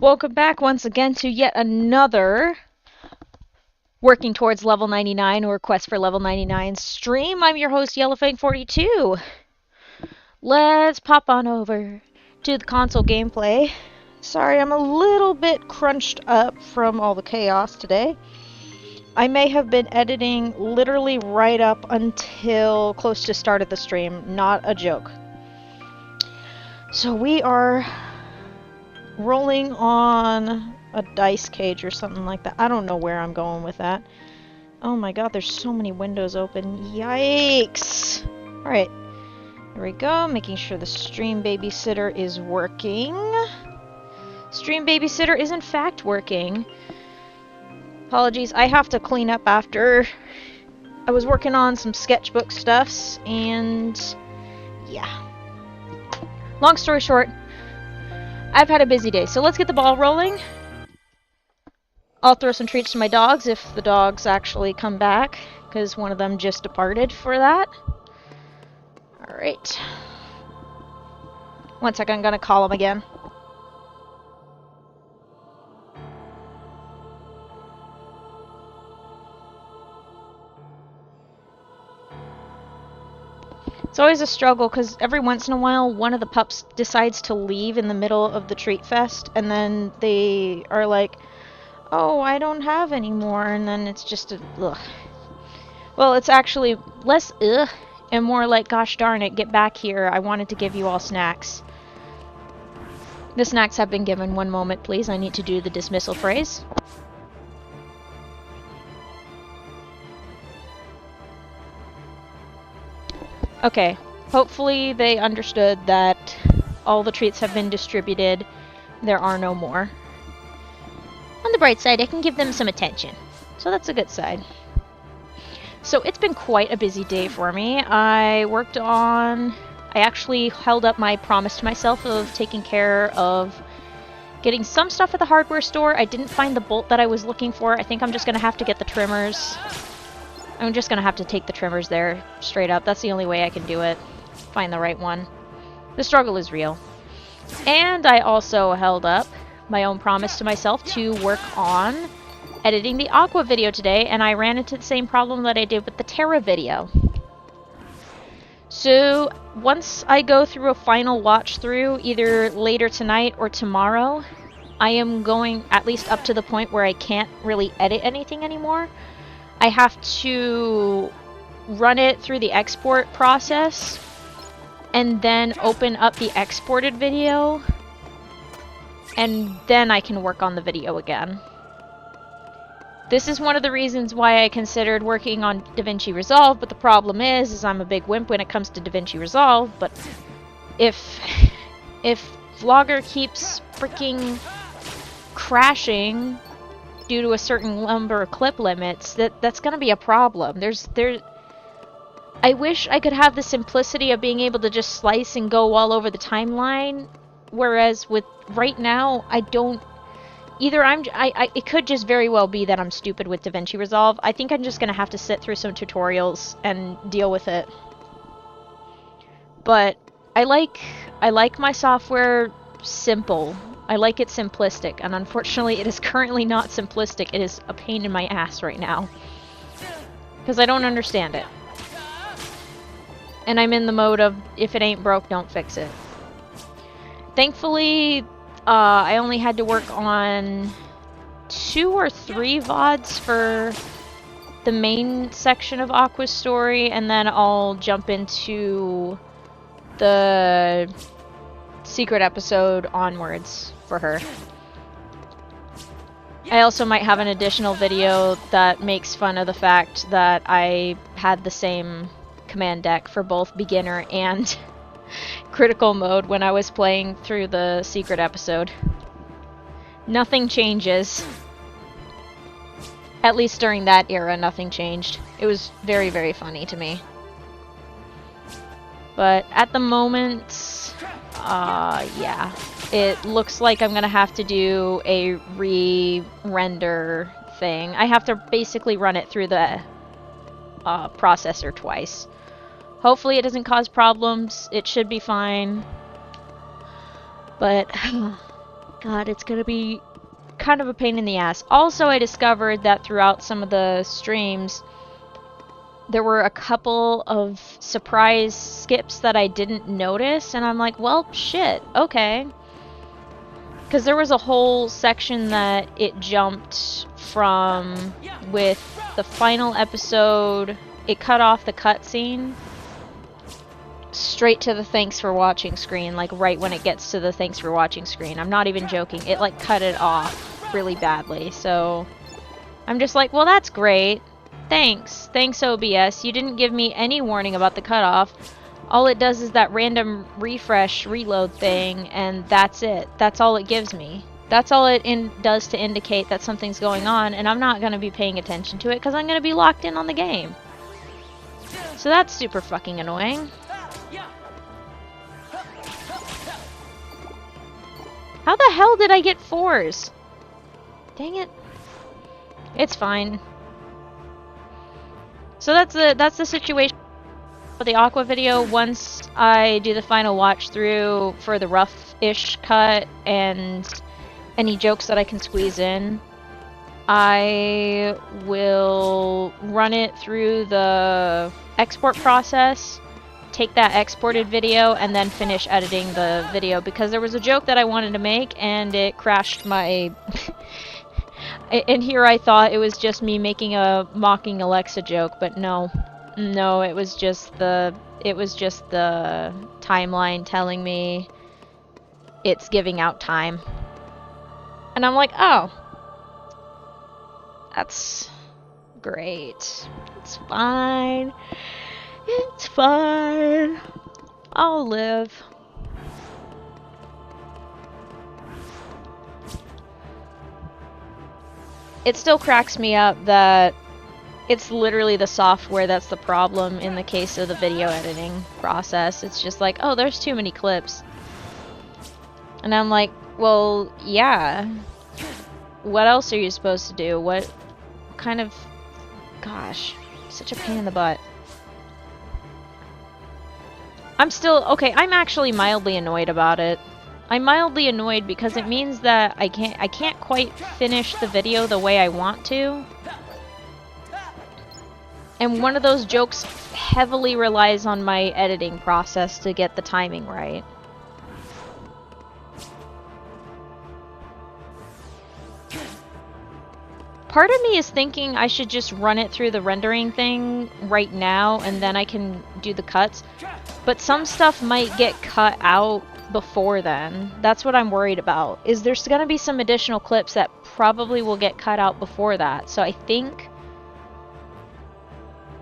Welcome back once again to yet another Working Towards Level 99 or Quest for Level 99 stream. I'm your host, YellowFang42. Let's pop on over to the console gameplay. Sorry, I'm a little bit crunched up from all the chaos today. I may have been editing literally right up until close to start of the stream. Not a joke. So we are rolling on a dice cage or something like that. I don't know where I'm going with that. Oh my god, there's so many windows open. Yikes! Alright, there we go. Making sure the stream babysitter is working. Stream babysitter is in fact working. Apologies, I have to clean up after I was working on some sketchbook stuffs, and yeah. Long story short, I've had a busy day, so let's get the ball rolling. I'll throw some treats to my dogs if the dogs actually come back, because one of them just departed for that. Alright. One second, I'm gonna call him again. It's always a struggle because every once in a while one of the pups decides to leave in the middle of the treat fest, and then they are like, oh, I don't have any more, and then it's just a ugh. Well, it's actually less ugh and more like, gosh darn it, get back here, I wanted to give you all snacks. The snacks have been given. One moment please, I need to do the dismissal phrase. Okay, hopefully they understood that all the treats have been distributed. There are no more. On the bright side, I can give them some attention. So that's a good side. So it's been quite a busy day for me. I actually held up my promise to myself of taking care of getting some stuff at the hardware store. I didn't find the bolt that I was looking for. I think I'm just going to have to get the trimmers. I'm just gonna have to take the trimmers there, straight up. That's the only way I can do it. Find the right one. The struggle is real. And I also held up my own promise to myself to work on editing the Aqua video today, and I ran into the same problem that I did with the Terra video. So, once I go through a final watch through, either later tonight or tomorrow, I am going at least up to the point where I can't really edit anything anymore. I have to run it through the export process and then open up the exported video, and then I can work on the video again. This is one of the reasons why I considered working on DaVinci Resolve, but the problem is I'm a big wimp when it comes to DaVinci Resolve, but if Vlogger keeps freaking crashing due to a certain number of clip limits, that's gonna be a problem. I wish I could have the simplicity of being able to just slice and go all over the timeline, whereas with right now, I don't. Either it could just very well be that I'm stupid with DaVinci Resolve. I think I'm just gonna have to sit through some tutorials and deal with it. But I like my software simple. I like it simplistic, and unfortunately it is currently not simplistic. It is a pain in my ass right now. Because I don't understand it. And I'm in the mode of, if it ain't broke, don't fix it. Thankfully, I only had to work on 2 or 3 VODs for the main section of Aqua's story, and then I'll jump into the secret episode onwards for her. I also might have an additional video that makes fun of the fact that I had the same command deck for both beginner and critical mode when I was playing through the secret episode. Nothing changes. At least during that era, nothing changed. It was very, very funny to me. But at the moment, yeah. It looks like I'm gonna have to do a re-render thing. I have to basically run it through the processor twice. Hopefully it doesn't cause problems. It should be fine. But God, it's gonna be kind of a pain in the ass. Also, I discovered that throughout some of the streams, there were a couple of surprise skips that I didn't notice, and I'm like, well, shit, okay. Because there was a whole section that it jumped from with the final episode. It cut off the cutscene straight to the thanks for watching screen, like right when it gets to the thanks for watching screen. I'm not even joking. It like cut it off really badly. So I'm just like, well, that's great. Thanks. Thanks, OBS. You didn't give me any warning about the cutoff. All it does is that random refresh reload thing, and that's it. That's all it gives me. That's all it does to indicate that something's going on, and I'm not going to be paying attention to it because I'm going to be locked in on the game. So that's super fucking annoying. How the hell did I get 4s? Dang it. It's fine. So that's the situation for the Aqua video. Once I do the final watch through for the rough-ish cut and any jokes that I can squeeze in, I will run it through the export process, take that exported video, and then finish editing the video, because there was a joke that I wanted to make and it crashed my and here I thought it was just me making a mocking Alexa joke, but no, it was just the timeline telling me it's giving out time. And I'm like, oh, that's great. It's fine. It's fine. I'll live. It still cracks me up that it's literally the software that's the problem in the case of the video editing process. It's just like, oh, there's too many clips. And I'm like, well, yeah. What else are you supposed to do? What kind of... Gosh, such a pain in the butt. I'm still... Okay, I'm actually mildly annoyed about it. I'm mildly annoyed because it means that I can't quite finish the video the way I want to. And one of those jokes heavily relies on my editing process to get the timing right. Part of me is thinking I should just run it through the rendering thing right now and then I can do the cuts. But some stuff might get cut out before then. That's what I'm worried about. Is there's going to be some additional clips that probably will get cut out before that. So I think...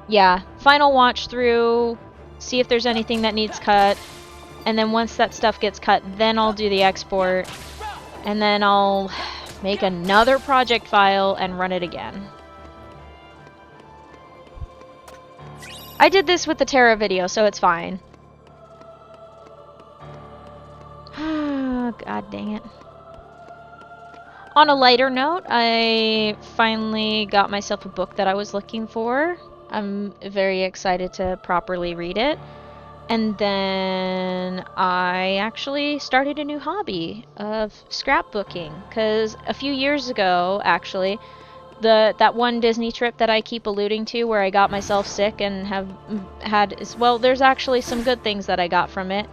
yeah, final watch through, see if there's anything that needs cut. And then once that stuff gets cut, then I'll do the export. And then I'll make another project file and run it again. I did this with the Terra video, so it's fine. God dang it. On a lighter note, I finally got myself a book that I was looking for. I'm very excited to properly read it. And then I actually started a new hobby of scrapbooking, because a few years ago, actually, that one Disney trip that I keep alluding to where I got myself sick and have had, well, there's actually some good things that I got from it.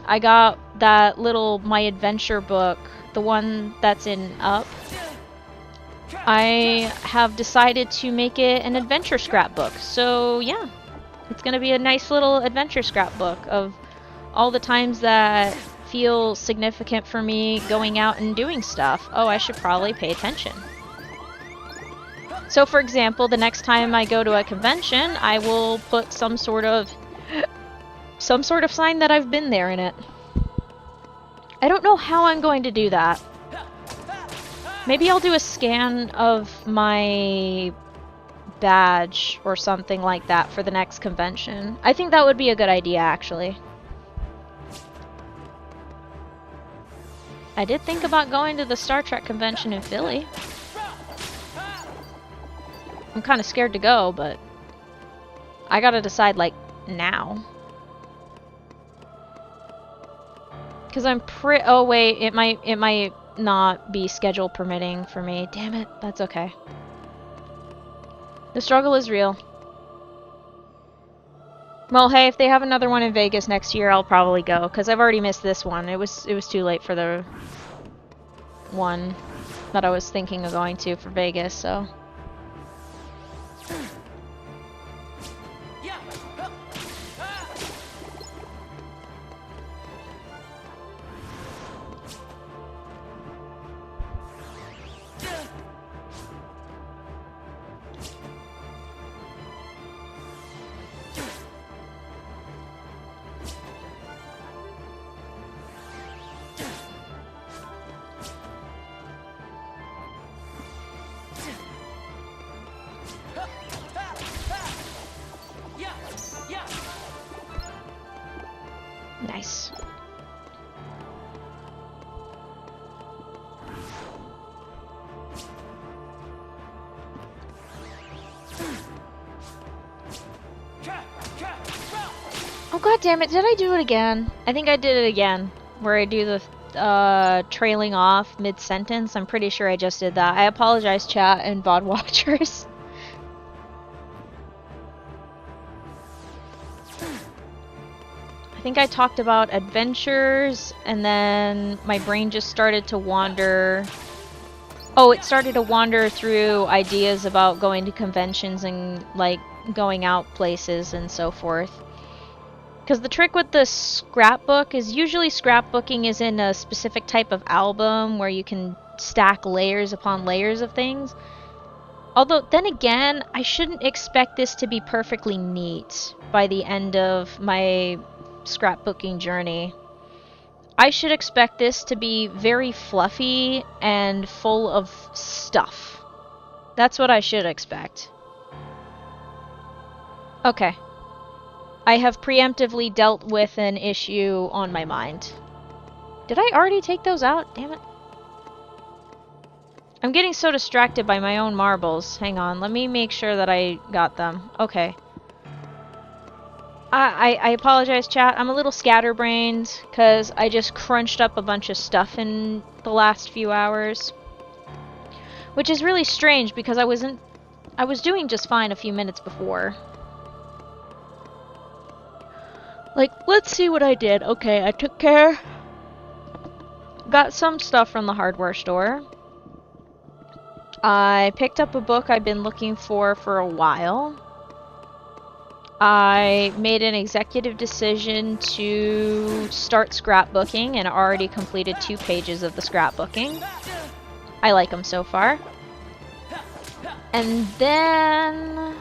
I got that little My Adventure book, the one that's in Up. I have decided to make it an adventure scrapbook. So yeah, it's going to be a nice little adventure scrapbook of all the times that feel significant for me going out and doing stuff. Oh, I should probably pay attention. So for example, the next time I go to a convention, I will put some sort of sign that I've been there in it. I don't know how I'm going to do that. Maybe I'll do a scan of my badge or something like that for the next convention. I think that would be a good idea, actually. I did think about going to the Star Trek convention in Philly. I'm kind of scared to go, but I gotta decide, like, now. Because I'm oh wait, it might not be schedule permitting for me. Damn it, that's okay. The struggle is real. Well, hey, if they have another one in Vegas next year, I'll probably go, because I've already missed this one. It was too late for the one that I was thinking of going to for Vegas, so... Nice. Oh god damn it, did I do it again? I think I did it again. Where I do the trailing off mid-sentence. I'm pretty sure I just did that. I apologize, chat and VOD watchers. I think I talked about adventures, and then my brain just started to wander. Oh, it started to wander through ideas about going to conventions and, like, going out places and so forth. Because the trick with the scrapbook is usually scrapbooking is in a specific type of album where you can stack layers upon layers of things. Although, then again, I shouldn't expect this to be perfectly neat by the end of my scrapbooking journey. I should expect this to be very fluffy and full of stuff. That's what I should expect. Okay. I have preemptively dealt with an issue on my mind. Did I already take those out? Damn it. I'm getting so distracted by my own marbles. Hang on, let me make sure that I got them. Okay. I apologize, chat. I'm a little scatterbrained because I just crunched up a bunch of stuff in the last few hours. Which is really strange because I was doing just fine a few minutes before. Like, let's see what I did. Okay, I took care. Got some stuff from the hardware store. I picked up a book I've been looking for a while. I made an executive decision to start scrapbooking and already completed 2 pages of the scrapbooking. I like them so far. And then,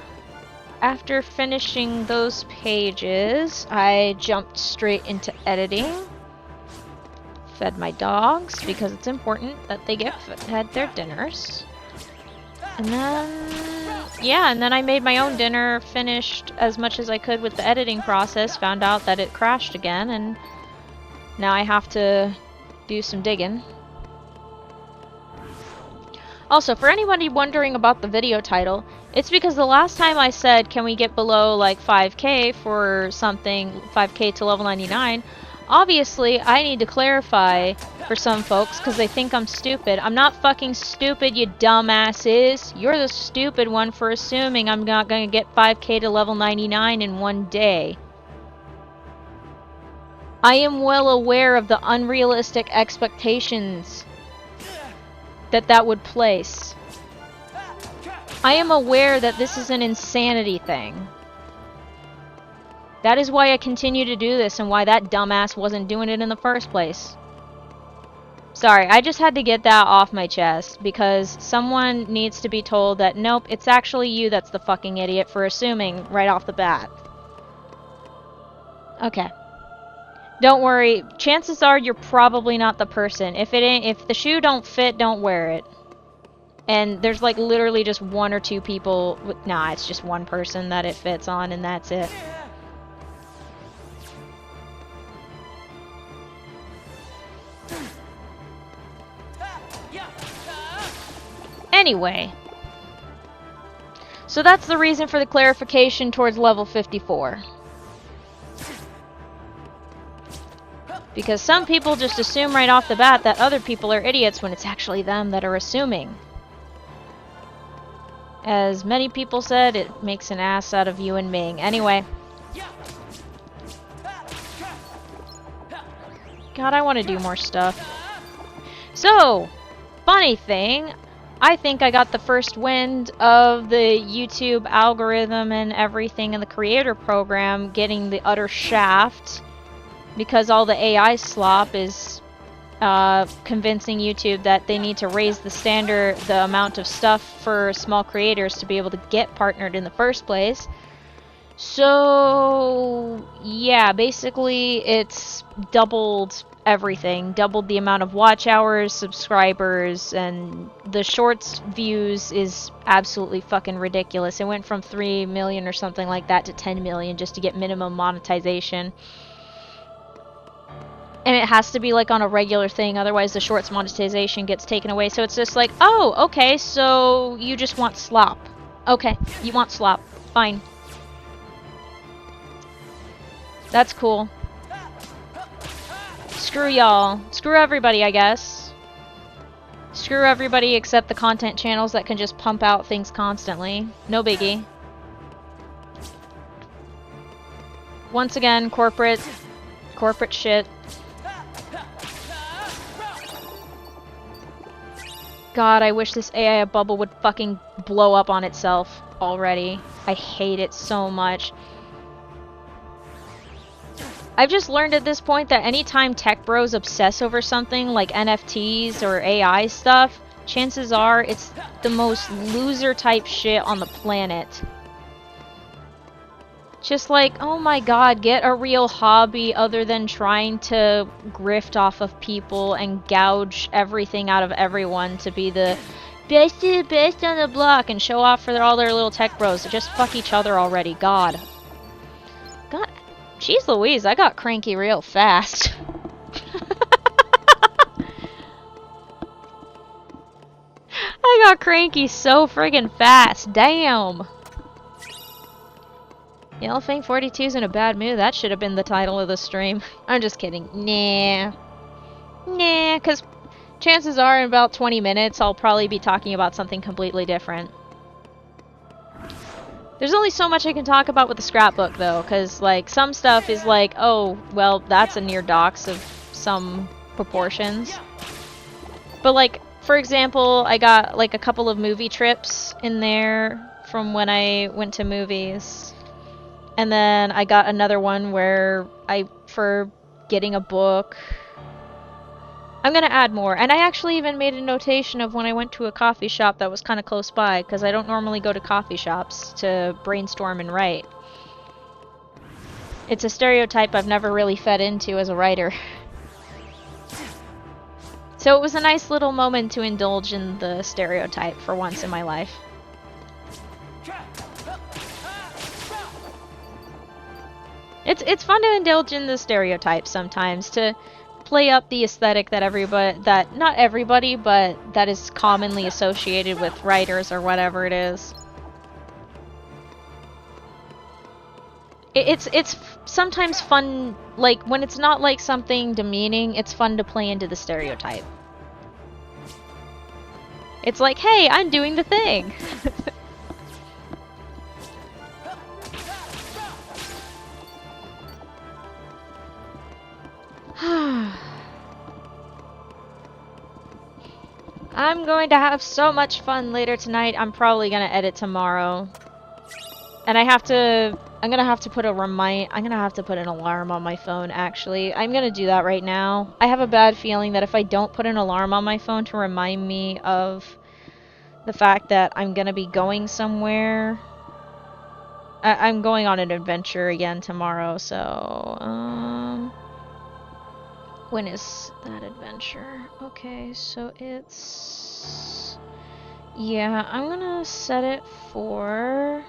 after finishing those pages, I jumped straight into editing. Fed my dogs, because it's important that they had their dinners. And then, yeah, and then I made my own dinner, finished as much as I could with the editing process, found out that it crashed again, and now I have to do some digging. Also, for anybody wondering about the video title, it's because the last time I said, can we get below like 5k for something, 5k to level 99, obviously I need to clarify for some folks because they think I'm stupid. I'm not fucking stupid, you dumbasses. You're the stupid one for assuming I'm not going to get 5k to level 99 in one day. I am well aware of the unrealistic expectations that would place. I am aware that this is an insanity thing. That is why I continue to do this and why that dumbass wasn't doing it in the first place. Sorry, I just had to get that off my chest because someone needs to be told that nope, it's actually you that's the fucking idiot for assuming right off the bat. Okay. Don't worry, chances are you're probably not the person. If the shoe don't fit, don't wear it. And there's like literally just 1 or 2 people nah, it's just one person that it fits on and that's it. Anyway. So that's the reason for the clarification towards level 54. Because some people just assume right off the bat that other people are idiots when it's actually them that are assuming. As many people said, it makes an ass out of you and Ming. Anyway. God, I want to do more stuff. So, funny thing, I think I got the first wind of the YouTube algorithm and everything in the creator program getting the utter shaft because all the AI slop is convincing YouTube that they need to raise the amount of stuff for small creators to be able to get partnered in the first place. So, yeah, basically it's doubled everything. Doubled the amount of watch hours, subscribers, and the shorts views is absolutely fucking ridiculous. It went from 3 million or something like that to 10 million just to get minimum monetization. And it has to be like on a regular thing, otherwise the shorts monetization gets taken away. So it's just like, oh, okay, so you just want slop. Okay, you want slop. Fine. That's cool. Screw y'all. Screw everybody, I guess. Screw everybody except the content channels that can just pump out things constantly. No biggie. Once again, corporate shit. God, I wish this AI bubble would fucking blow up on itself already. I hate it so much. I've just learned at this point that anytime tech bros obsess over something like NFTs or AI stuff, chances are it's the most loser type shit on the planet. Just like, oh my god, get a real hobby other than trying to grift off of people and gouge everything out of everyone to be the best of the best on the block and show off for all their little tech bros. Just fuck each other already, God. God. Jeez Louise, I got cranky real fast. I got cranky so friggin' fast. Damn. Yellowfang 42's in a bad mood. That should have been the title of the stream. I'm just kidding. Nah. Nah, because chances are in about 20 minutes I'll probably be talking about something completely different. There's only so much I can talk about with the scrapbook, though, because, like, some stuff is like, oh, well, that's a near dox of some proportions. But, like, for example, I got, like, a couple of movie trips in there from when I went to movies. And then I got another one where for getting a book. I'm gonna add more. And I actually even made a notation of when I went to a coffee shop that was kind of close by, because I don't normally go to coffee shops to brainstorm and write. It's a stereotype I've never really fed into as a writer. So it was a nice little moment to indulge in the stereotype for once in my life. It's fun to indulge in the stereotypes sometimes, to play up the aesthetic that not everybody, but that is commonly associated with writers or whatever it is. It's sometimes fun, like, when it's not like something demeaning, it's fun to play into the stereotype. It's like, hey, I'm doing the thing! I'm going to have so much fun later tonight. I'm probably gonna edit tomorrow. And I'm gonna have to put an alarm on my phone, actually. I'm gonna do that right now. I have a bad feeling that if I don't put an alarm on my phone to remind me of the fact that I'm gonna be going somewhere. I'm going on an adventure again tomorrow, so, when is that adventure? Okay, so it's... Yeah, I'm gonna set it for...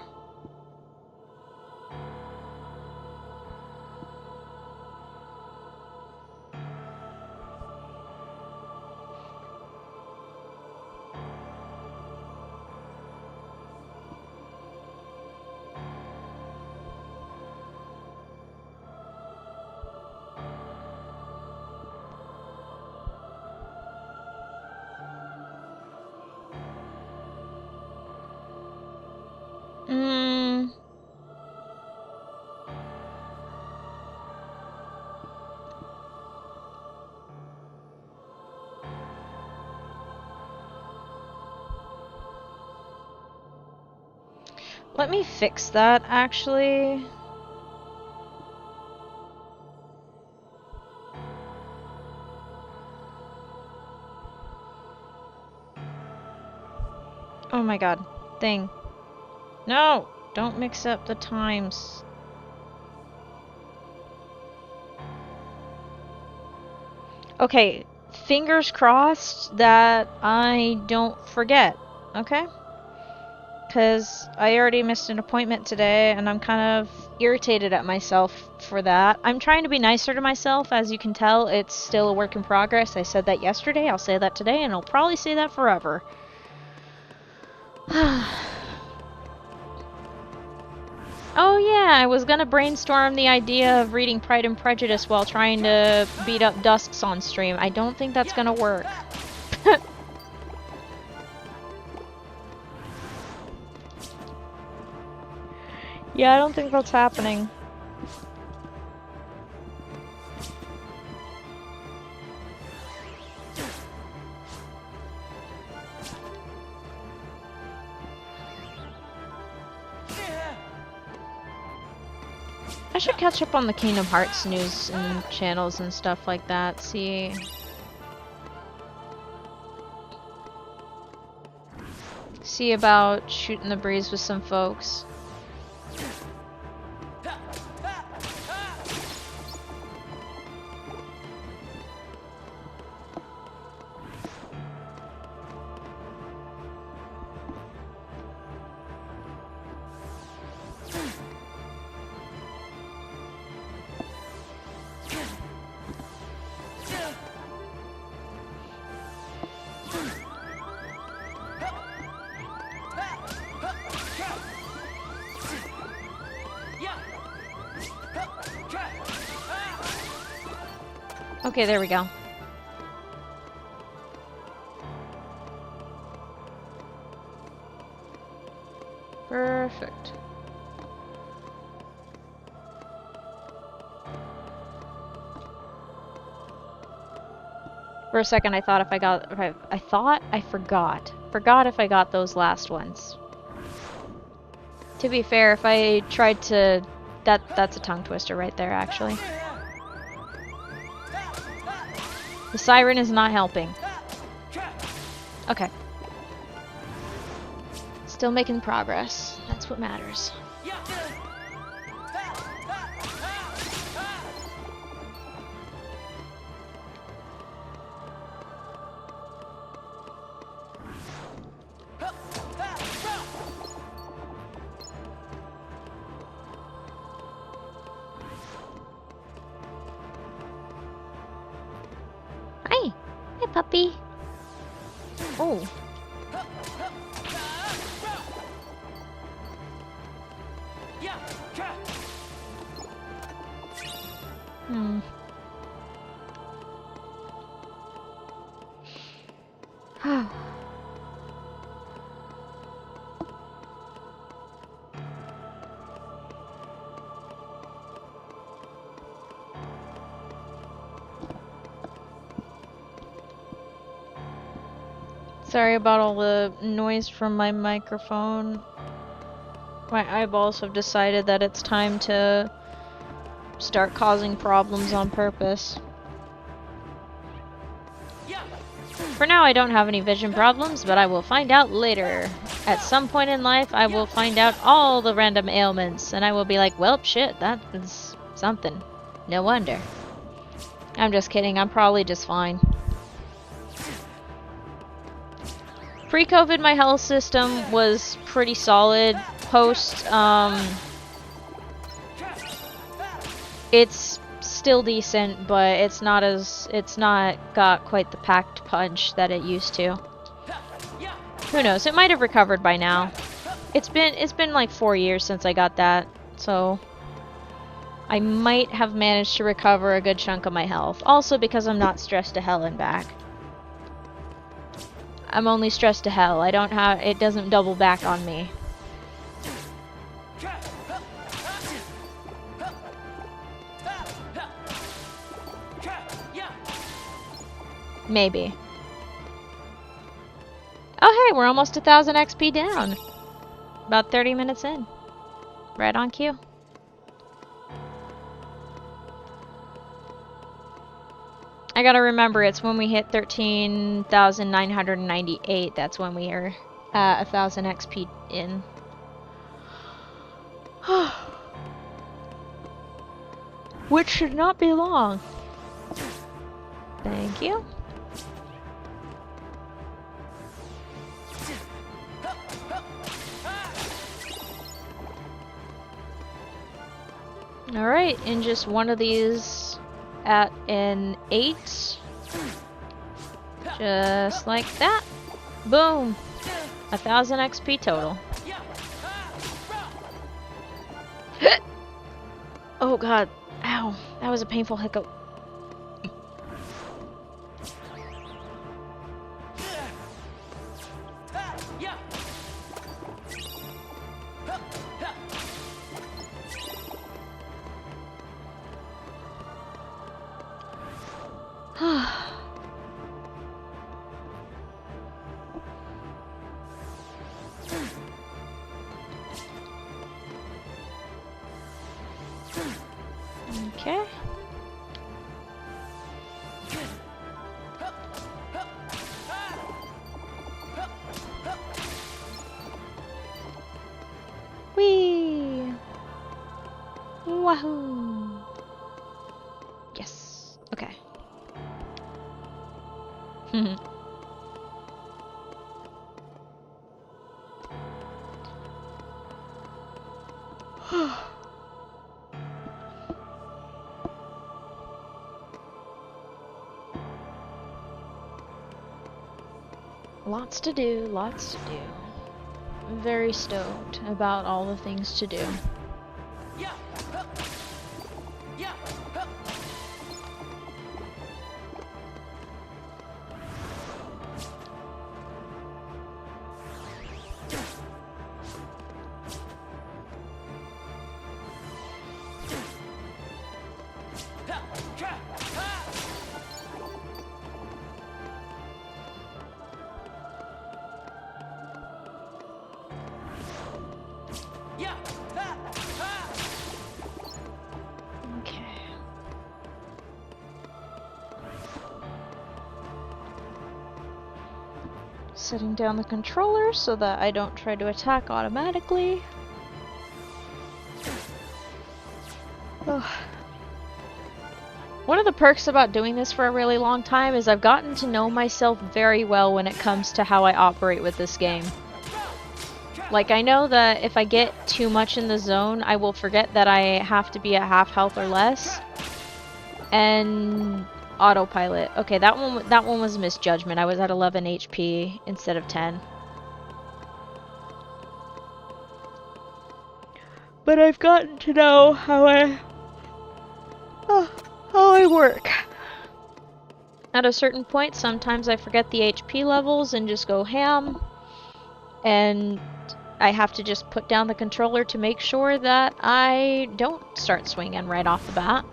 Let me fix that, actually. Oh my god. Thing. No! Don't mix up the times. Okay, fingers crossed that I don't forget, okay? Because I already missed an appointment today, and I'm kind of irritated at myself for that. I'm trying to be nicer to myself. As you can tell, it's still a work in progress. I said that yesterday, I'll say that today, and I'll probably say that forever. Oh yeah, I was gonna brainstorm the idea of reading Pride and Prejudice while trying to beat up Dusks on stream. I don't think that's gonna work. Yeah, I don't think that's happening. I should catch up on the Kingdom Hearts news and channels and stuff like that. See about shooting the breeze with some folks. Okay, there we go. Perfect. For a second, I thought I forgot if I got those last ones. To be fair, if I tried to, that's a tongue twister right there, actually. The siren is not helping. Okay. Still making progress. That's what matters. Hi! Hi, puppy! Oh. Hmm. Sorry about all the noise from my microphone. My eyeballs have decided that it's time to start causing problems on purpose. For now, I don't have any vision problems, but I will find out later. At some point in life, I will find out all the random ailments, and I will be like, well, shit, that is something. No wonder. I'm just kidding, I'm probably just fine. Pre-COVID, my health system was pretty solid. Post, it's still decent, but it's not got quite the packed punch that it used to. Who knows? It might have recovered by now. It's been like 4 years since I got that, so I might have managed to recover a good chunk of my health. Also because I'm not stressed to hell and back. I'm only stressed to hell. It doesn't double back on me. Maybe. Oh hey, we're almost 1000 XP down. About 30 minutes in. Right on cue. I gotta remember, it's when we hit 13,998, that's when we are at 1,000 XP in. Which should not be long. Thank you. Alright, and just one of these at an 8. Just like that. Boom! 1,000 XP total. Oh god. Ow. That was a painful hiccup. Okay. Whee! Wahoo! Yes. Okay. Lots to do, lots to do. I'm very stoked about all the things to do. Setting down the controller so that I don't try to attack automatically. Ugh. One of the perks about doing this for a really long time is I've gotten to know myself very well when it comes to how I operate with this game. Like, I know that if I get too much in the zone, I will forget that I have to be at half health or less. And autopilot. Okay, that one was a misjudgment. I was at 11 HP instead of 10. But I've gotten to know how I work. At a certain point, sometimes I forget the HP levels and just go ham. And I have to just put down the controller to make sure that I don't start swinging right off the bat.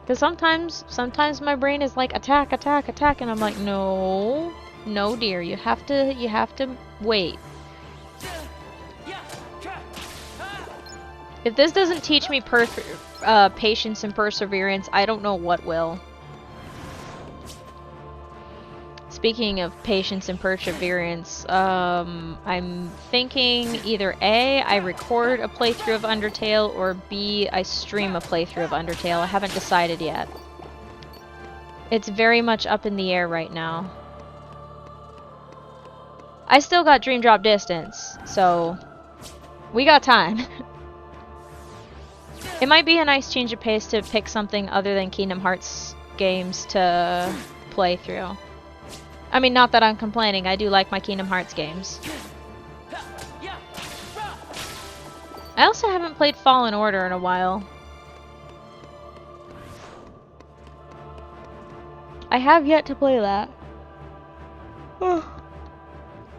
Because sometimes my brain is like, attack, attack, attack, and I'm like, no, no, dear, you have to wait. If this doesn't teach me patience and perseverance, I don't know what will. Speaking of patience and perseverance, I'm thinking either A, I record a playthrough of Undertale, or B, I stream a playthrough of Undertale. I haven't decided yet. It's very much up in the air right now. I still got Dream Drop Distance, so we got time. It might be a nice change of pace to pick something other than Kingdom Hearts games to play through. I mean, not that I'm complaining, I do like my Kingdom Hearts games. I also haven't played Fallen Order in a while. I have yet to play that. Oh,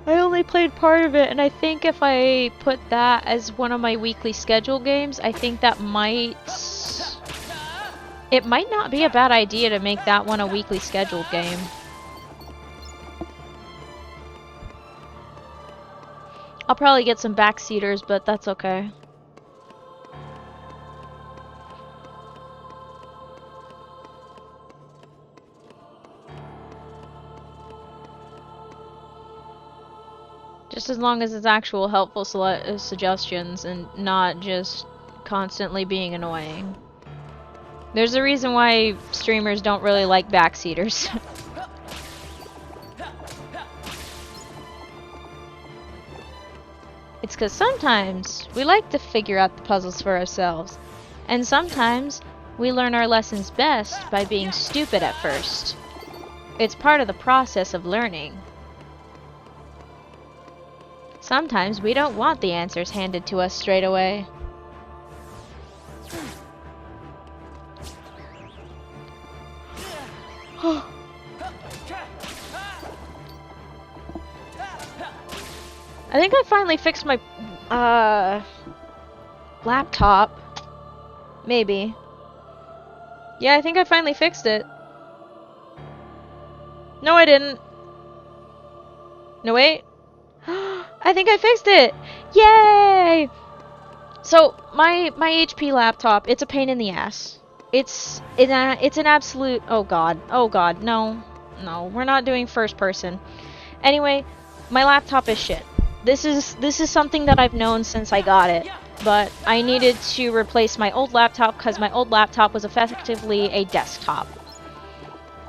I only played part of it, and I think if I put that as one of my weekly schedule games, I think that might... It might not be a bad idea to make that one a weekly scheduled game. I'll probably get some backseaters, but that's okay. Just as long as it's actual helpful suggestions and not just constantly being annoying. There's a reason why streamers don't really like backseaters. It's because sometimes we like to figure out the puzzles for ourselves, and sometimes we learn our lessons best by being stupid at first. It's part of the process of learning. Sometimes we don't want the answers handed to us straight away. I think I finally fixed my laptop. Maybe. Yeah, I think I finally fixed it. No, I didn't. No, wait. I think I fixed it! Yay! So, my HP laptop, it's a pain in the ass. It's an absolute... Oh god, no. No, we're not doing first person. Anyway, my laptop is shit. This is something that I've known since I got it. But I needed to replace my old laptop because my old laptop was effectively a desktop.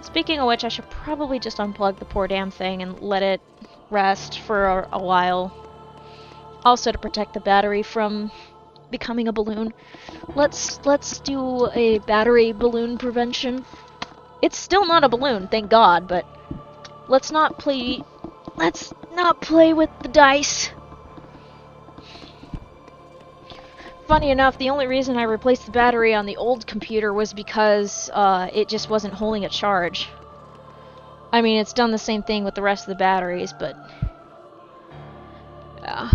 Speaking of which, I should probably just unplug the poor damn thing and let it rest for a while. Also to protect the battery from becoming a balloon. Let's do a battery balloon prevention. It's still not a balloon, thank God, but let's not play with the dice. Funny enough, the only reason I replaced the battery on the old computer was because it just wasn't holding a charge. I mean, it's done the same thing with the rest of the batteries, but... yeah.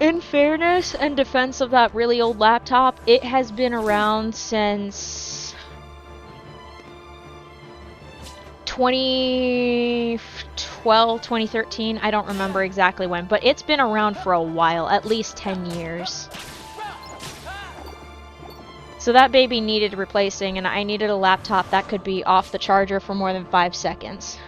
In fairness and defense of that really old laptop, it has been around since... 2012, 2013, I don't remember exactly when, but it's been around for a while, at least 10 years. So that baby needed replacing, and I needed a laptop that could be off the charger for more than 5 seconds.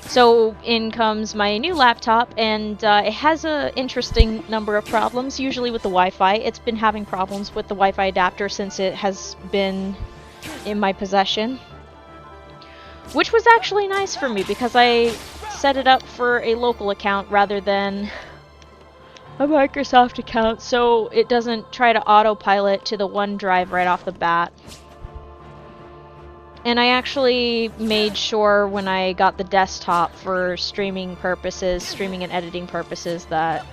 So in comes my new laptop, and it has an interesting number of problems, usually with the Wi-Fi. It's been having problems with the Wi-Fi adapter since it has been in my possession. Which was actually nice for me, because I set it up for a local account rather than a Microsoft account, so it doesn't try to autopilot to the OneDrive right off the bat. And I actually made sure when I got the desktop for streaming purposes, streaming and editing purposes, that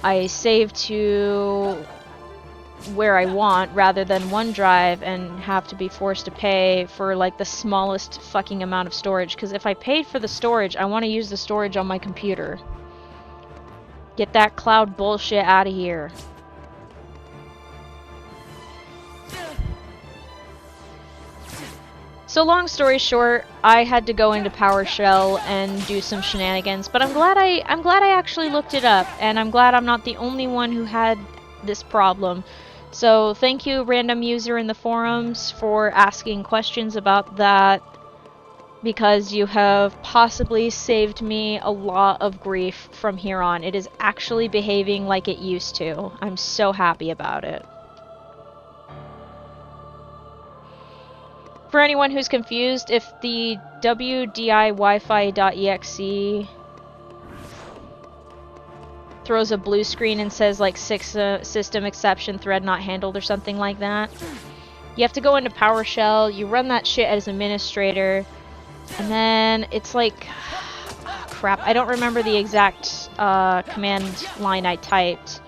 I save to where I want rather than OneDrive and have to be forced to pay for like the smallest fucking amount of storage. Because if I paid for the storage, I want to use the storage on my computer. Get that cloud bullshit out of here. So long story short, I had to go into PowerShell and do some shenanigans, but I'm glad I actually looked it up, and I'm glad I'm not the only one who had this problem. So thank you, random user in the forums, for asking questions about that, because you have possibly saved me a lot of grief from here on. It is actually behaving like it used to. I'm so happy about it. For anyone who's confused, if the wdiwifi.exe throws a blue screen and says like system exception thread not handled or something like that, you have to go into PowerShell, you run that shit as administrator, and then it's like, crap, I don't remember the exact command line I typed.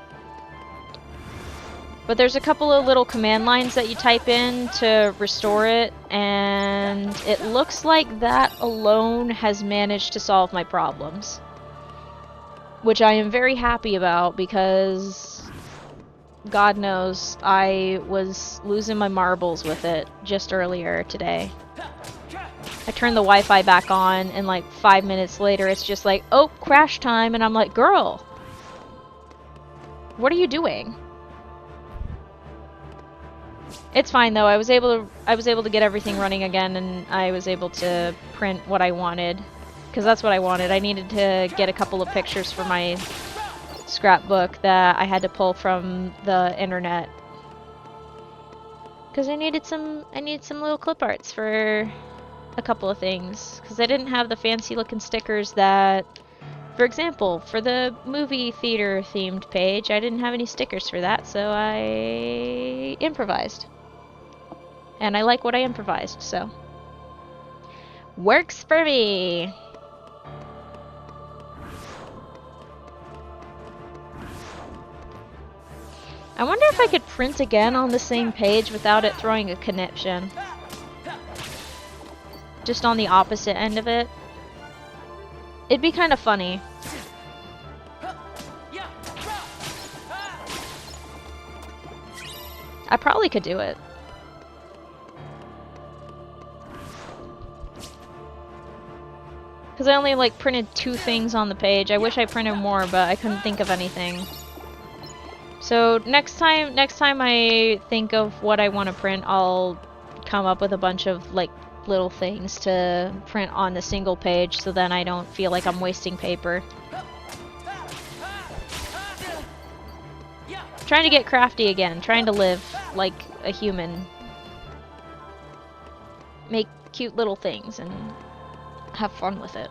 But there's a couple of little command lines that you type in to restore it, and it looks like that alone has managed to solve my problems. Which I am very happy about, because God knows I was losing my marbles with it just earlier today. I turn the Wi-Fi back on, and like 5 minutes later, it's just like, oh, crash time, and I'm like, girl, what are you doing? It's fine though. I was able to get everything running again, and I was able to print what I wanted, because that's what I wanted. I needed to get a couple of pictures for my scrapbook that I had to pull from the internet, because I needed some little clip arts for a couple of things, because I didn't have the fancy looking stickers that, for example, for the movie theater themed page, I didn't have any stickers for that, so I improvised. And I like what I improvised, so works for me. I wonder if I could print again on the same page without it throwing a conniption. Just on the opposite end of it. It'd be kind of funny. I probably could do it. Because I only like printed 2 things on the page. I wish I printed more, but I couldn't think of anything. So next time I think of what I want to print, I'll come up with a bunch of like little things to print on a single page, so then I don't feel like I'm wasting paper. Trying to get crafty again, trying to live like a human. Make cute little things and have fun with it.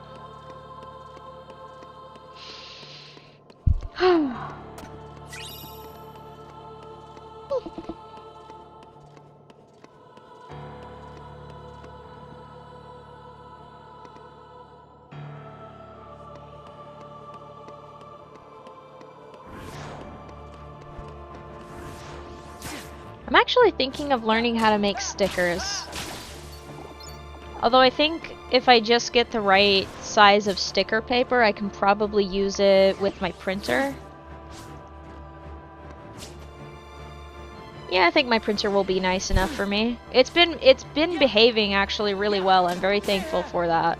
I'm actually thinking of learning how to make stickers. Although I think if I just get the right size of sticker paper, I can probably use it with my printer. Yeah, I think my printer will be nice enough for me. It's been behaving actually really well. I'm very thankful for that.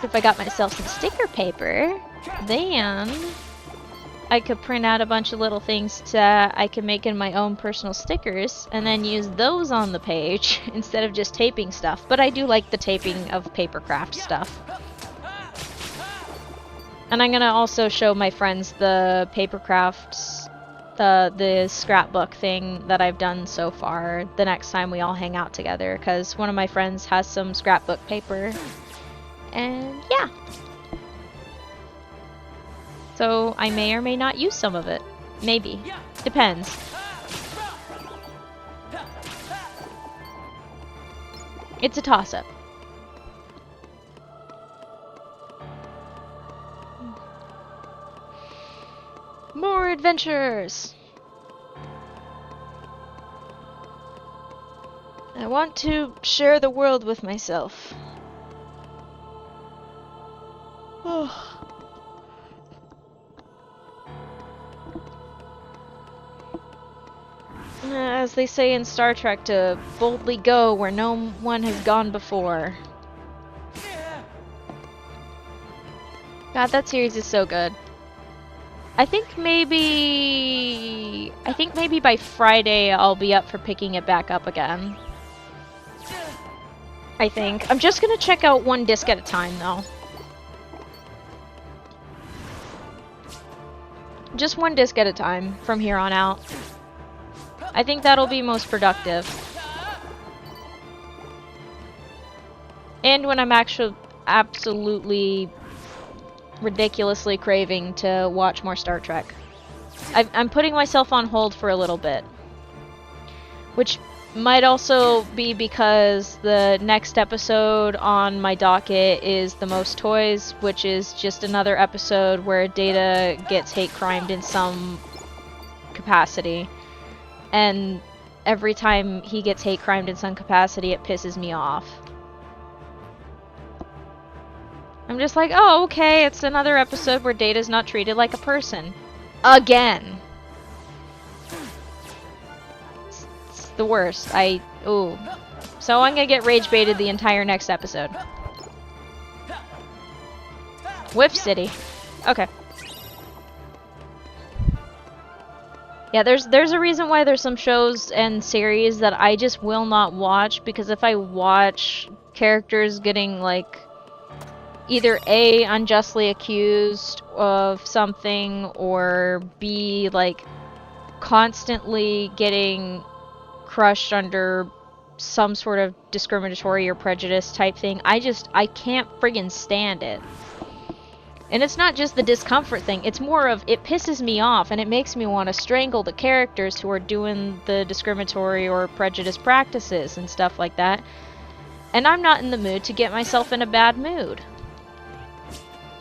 If I got myself some sticker paper, then I could print out a bunch of little things that I can make in my own personal stickers and then use those on the page instead of just taping stuff. But I do like the taping of papercraft stuff. And I'm gonna also show my friends the papercrafts, the scrapbook thing that I've done so far the next time we all hang out together, because one of my friends has some scrapbook paper. And yeah. So I may or may not use some of it. Maybe. Depends. It's a toss-up. More adventures! I want to share the world with myself. Oh. As they say in Star Trek, to boldly go where no one has gone before. God, that series is so good. I think maybe by Friday I'll be up for picking it back up again. I think. I'm just gonna check out one disc at a time though. Just one disc at a time from here on out. I think that'll be most productive. And when I'm actually absolutely ridiculously craving to watch more Star Trek. I'm putting myself on hold for a little bit. Which might also be because the next episode on my docket is The Most Toys, which is just another episode where Data gets hate crimed in some capacity. And every time he gets hate crimed in some capacity, it pisses me off. I'm just like, oh, okay, it's another episode where Data's not treated like a person. Again! It's the worst. Ooh. So I'm gonna get rage baited the entire next episode. Whiff City. Okay. Yeah, there's a reason why there's some shows and series that I just will not watch, because if I watch characters getting, like, either A, unjustly accused of something, or B, like, constantly getting crushed under some sort of discriminatory or prejudice type thing, I can't friggin' stand it. And it's not just the discomfort thing, it's more of, it pisses me off and it makes me want to strangle the characters who are doing the discriminatory or prejudice practices and stuff like that. And I'm not in the mood to get myself in a bad mood.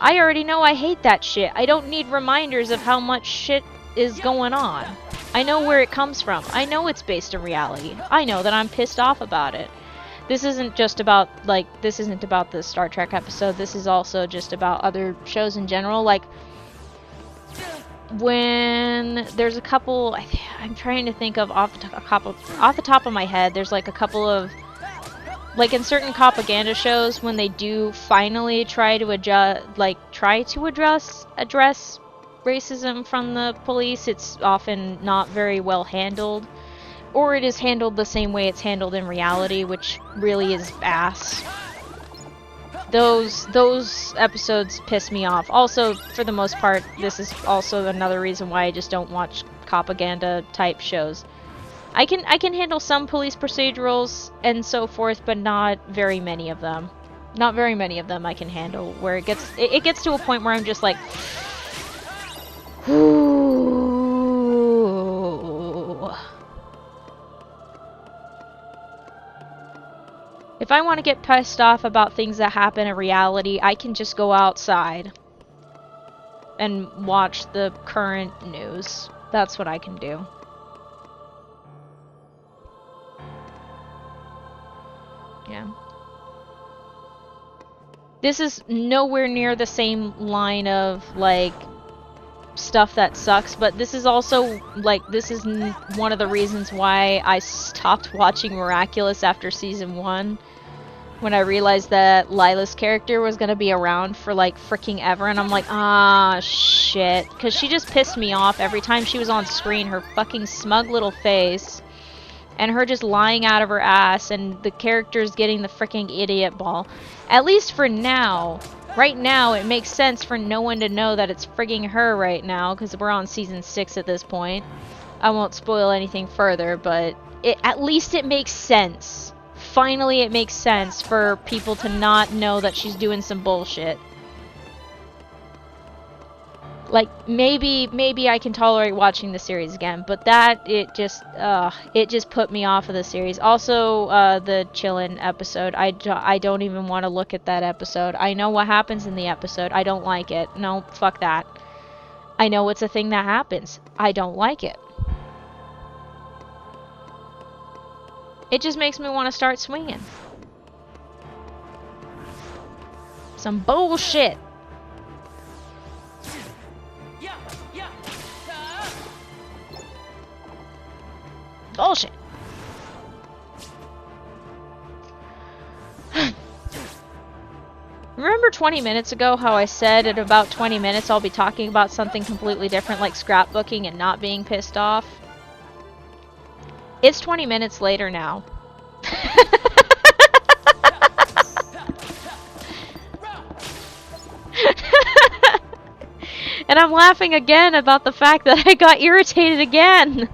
I already know I hate that shit. I don't need reminders of how much shit is going on. I know where it comes from. I know it's based in reality. I know that I'm pissed off about it. This isn't just about, like, this isn't about the Star Trek episode. This is also just about other shows in general. Like, when there's a couple, I'm trying to think of off the top of my head, there's like a couple of, like in certain propaganda shows, when they do finally try to address racism from the police, it's often not very well handled. Or it is handled the same way it's handled in reality, which really is ass. Those episodes piss me off. Also, for the most part, this is also another reason why I just don't watch propaganda type shows. I can handle some police procedurals and so forth, but not very many of them. Not very many of them I can handle, where it gets to a point where I'm just like, ooh. If I want to get pissed off about things that happen in reality, I can just go outside and watch the current news. That's what I can do. Yeah. This is nowhere near the same line of, like, stuff that sucks, but this is also, like, this is one of the reasons why I stopped watching Miraculous after season 1. When I realized that Lila's character was gonna be around for, like, freaking ever, and I'm like, ah, shit. Because she just pissed me off every time she was on screen, her fucking smug little face, and her just lying out of her ass, and the characters getting the freaking idiot ball. At least for now. Right now, it makes sense for no one to know that it's frigging her right now, because we're on season 6 at this point. I won't spoil anything further, but at least it makes sense. Finally, it makes sense for people to not know that she's doing some bullshit. Like, maybe I can tolerate watching the series again, but it just put me off of the series. Also, the Chillin' episode, I don't even want to look at that episode. I know what happens in the episode. I don't like it. No, fuck that. I know it's a thing that happens. I don't like it. It just makes me want to start swinging. Some bullshit. Bullshit. Remember 20 minutes ago how I said at about 20 minutes I'll be talking about something completely different, like scrapbooking and not being pissed off? It's 20 minutes later now. And I'm laughing again about the fact that I got irritated again.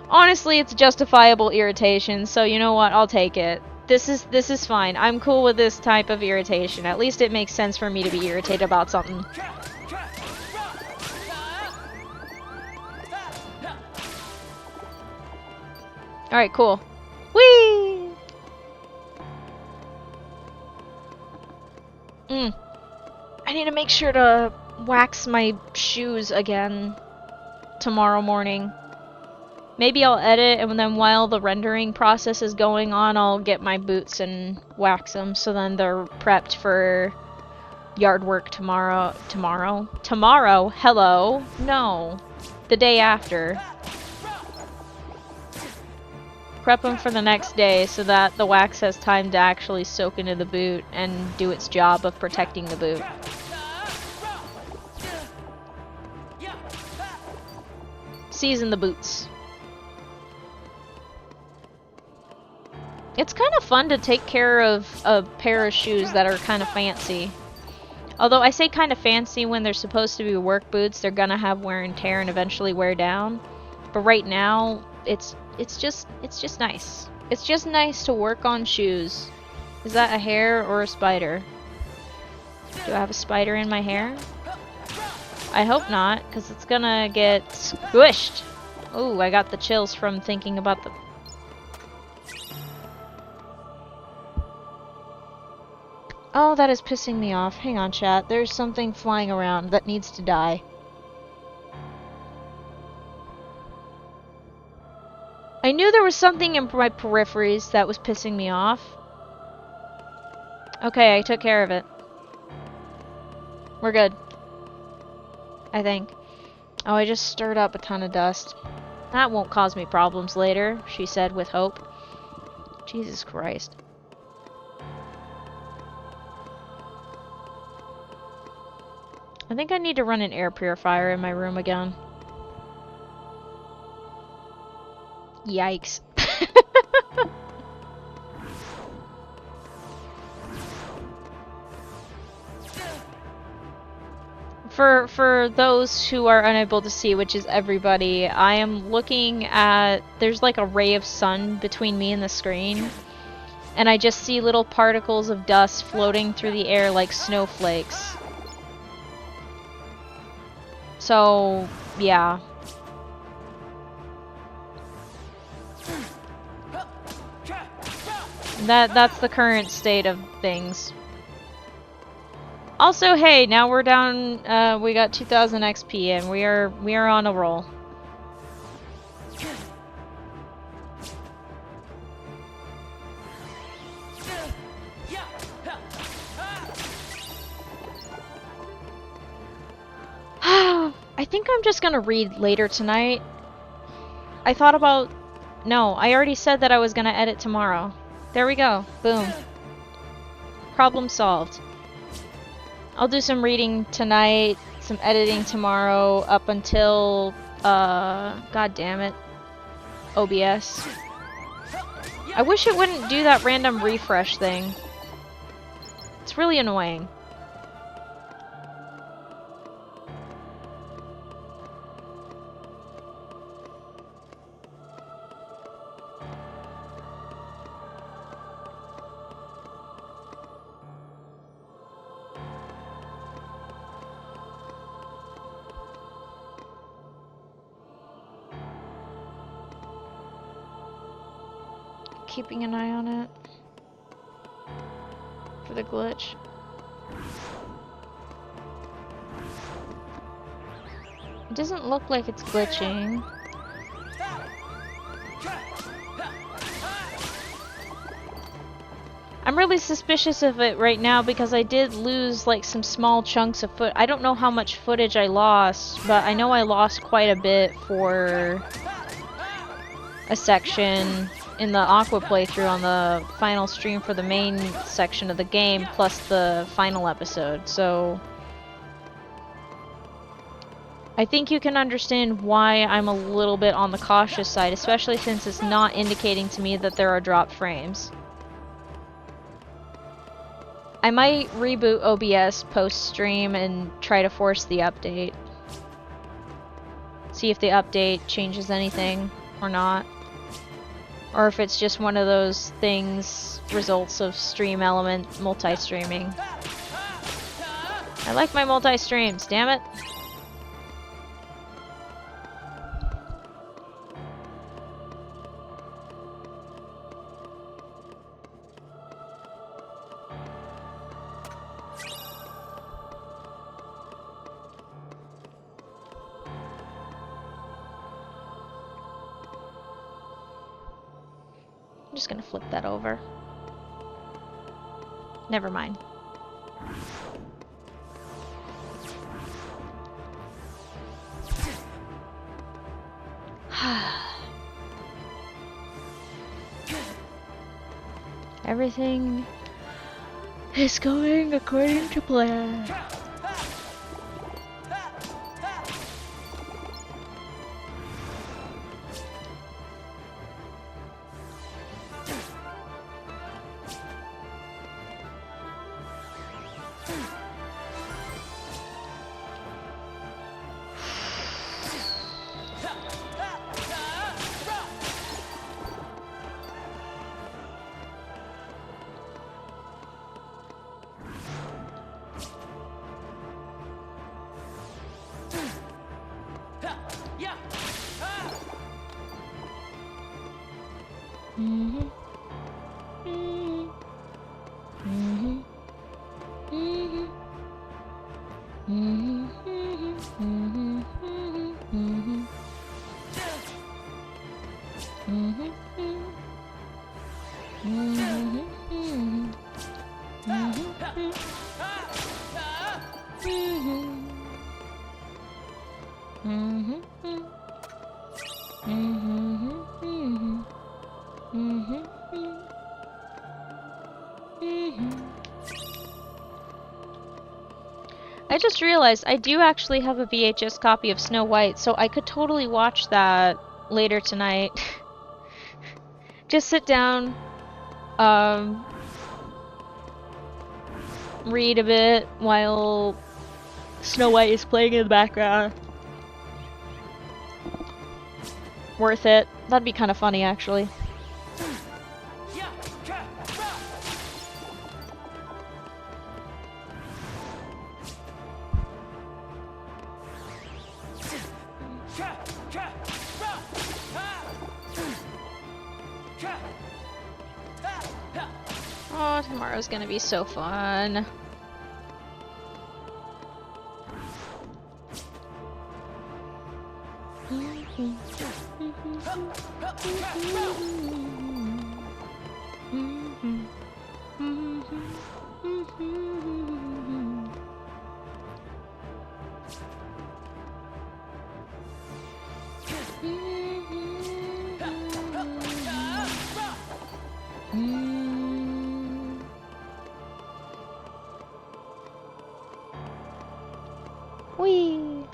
Honestly, it's justifiable irritation, so you know what? I'll take it. This is fine. I'm cool with this type of irritation. At least it makes sense for me to be irritated about something. Alright, cool. Whee! I need to make sure to wax my shoes again tomorrow morning. Maybe I'll edit, and then while the rendering process is going on, I'll get my boots and wax them, so then they're prepped for yard work tomorrow. Tomorrow? Hello? No. The day after. prep them for the next day so that the wax has time to actually soak into the boot and do its job of protecting the boot. Season the boots. It's kind of fun to take care of a pair of shoes that are kind of fancy. Although I say kind of fancy when they're supposed to be work boots, they're gonna have wear and tear and eventually wear down. But right now, it's just nice. It's just nice to work on shoes. Is that a hair or a spider? Do I have a spider in my hair? I hope not, because it's gonna get squished. Oh, I got the chills from thinking about the... Oh, that is pissing me off. Hang on, chat. There's something flying around that needs to die. I knew there was something in my peripheries that was pissing me off. Okay, I took care of it. We're good. I think. Oh, I just stirred up a ton of dust. That won't cause me problems later, she said with hope. Jesus Christ. I think I need to run an air purifier in my room again. Yikes. For those who are unable to see, which is everybody, I am looking at... There's like a ray of sun between me and the screen. And I just see little particles of dust floating through the air like snowflakes. So, yeah. That's the current state of things. Also, hey, now we're down, we got 2000 XP and we are on a roll. I think I'm just gonna read later tonight. I thought about... No, I already said that I was gonna edit tomorrow. There we go. Boom. Problem solved. I'll do some reading tonight, some editing tomorrow, up until, god damn it, OBS. I wish it wouldn't do that random refresh thing. It's really annoying. Keeping an eye on it for the glitch. It doesn't look like it's glitching. I'm really suspicious of it right now because I did lose like some small chunks of foot. I don't know how much footage I lost, but I know I lost quite a bit for a section in the Aqua playthrough on the final stream for the main section of the game, plus the final episode, so... I think you can understand why I'm a little bit on the cautious side, especially since it's not indicating to me that there are dropped frames. I might reboot OBS post-stream and try to force the update. See if the update changes anything or not. Or if it's just one of those things, results of stream element multi-streaming. I like my multi-streams, damn it. I'm just gonna flip that over. Never mind. Everything is going according to plan. I just realized I do actually have a VHS copy of Snow White, so I could totally watch that later tonight. Just sit down, read a bit while Snow White is playing in the background. Worth it. That'd be kind of funny, actually. Oh, tomorrow's gonna be so fun. Whee!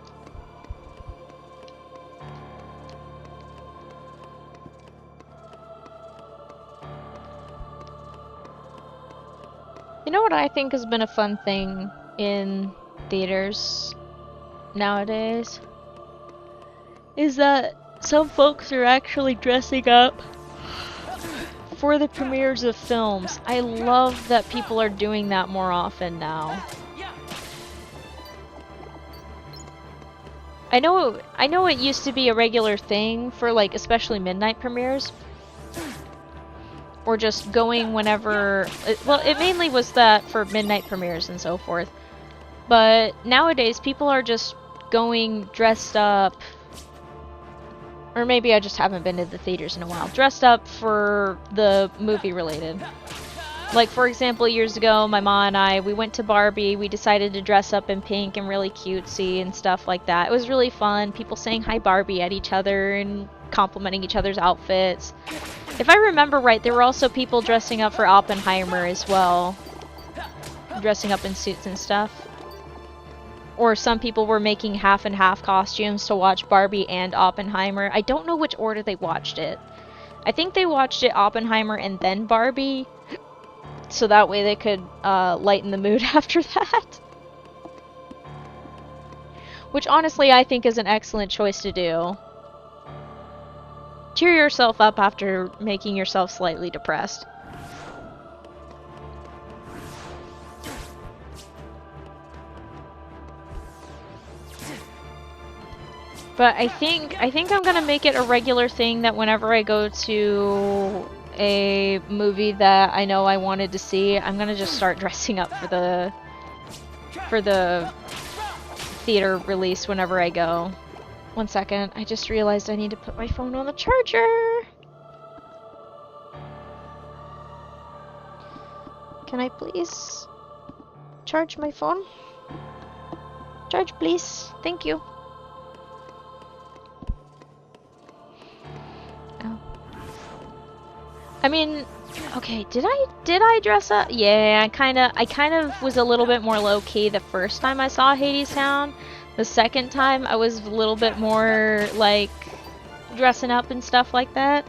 You know what I think has been a fun thing in theaters nowadays? Is that some folks are actually dressing up for the premieres of films. I love that people are doing that more often now. I know it used to be a regular thing for, like, especially midnight premieres. Or just going whenever... well, it mainly was that for midnight premieres and so forth. But nowadays, people are just going dressed up... Or maybe I just haven't been to the theaters in a while. Dressed up for the movie related. Like, for example, years ago, my mom and we went to Barbie. We decided to dress up in pink and really cutesy and stuff like that. It was really fun. People saying hi Barbie at each other and complimenting each other's outfits. If I remember right, there were also people dressing up for Oppenheimer as well. Dressing up in suits and stuff. Or some people were making half and half costumes to watch Barbie and Oppenheimer. I don't know which order they watched it. I think they watched it Oppenheimer and then Barbie. So that way they could lighten the mood after that. Which honestly I think is an excellent choice to do. Cheer yourself up after making yourself slightly depressed. But I think I'm gonna make it a regular thing that whenever I go to a movie that I know I wanted to see, I'm gonna just start dressing up for the theater release whenever I go. One second, I just realized I need to put my phone on the charger. Can I please charge my phone? Charge, please. Thank you. I mean, Okay, did I dress up? Yeah, I kind of was a little bit more low key the first time I saw Hadestown. The second time I was a little bit more like dressing up and stuff like that.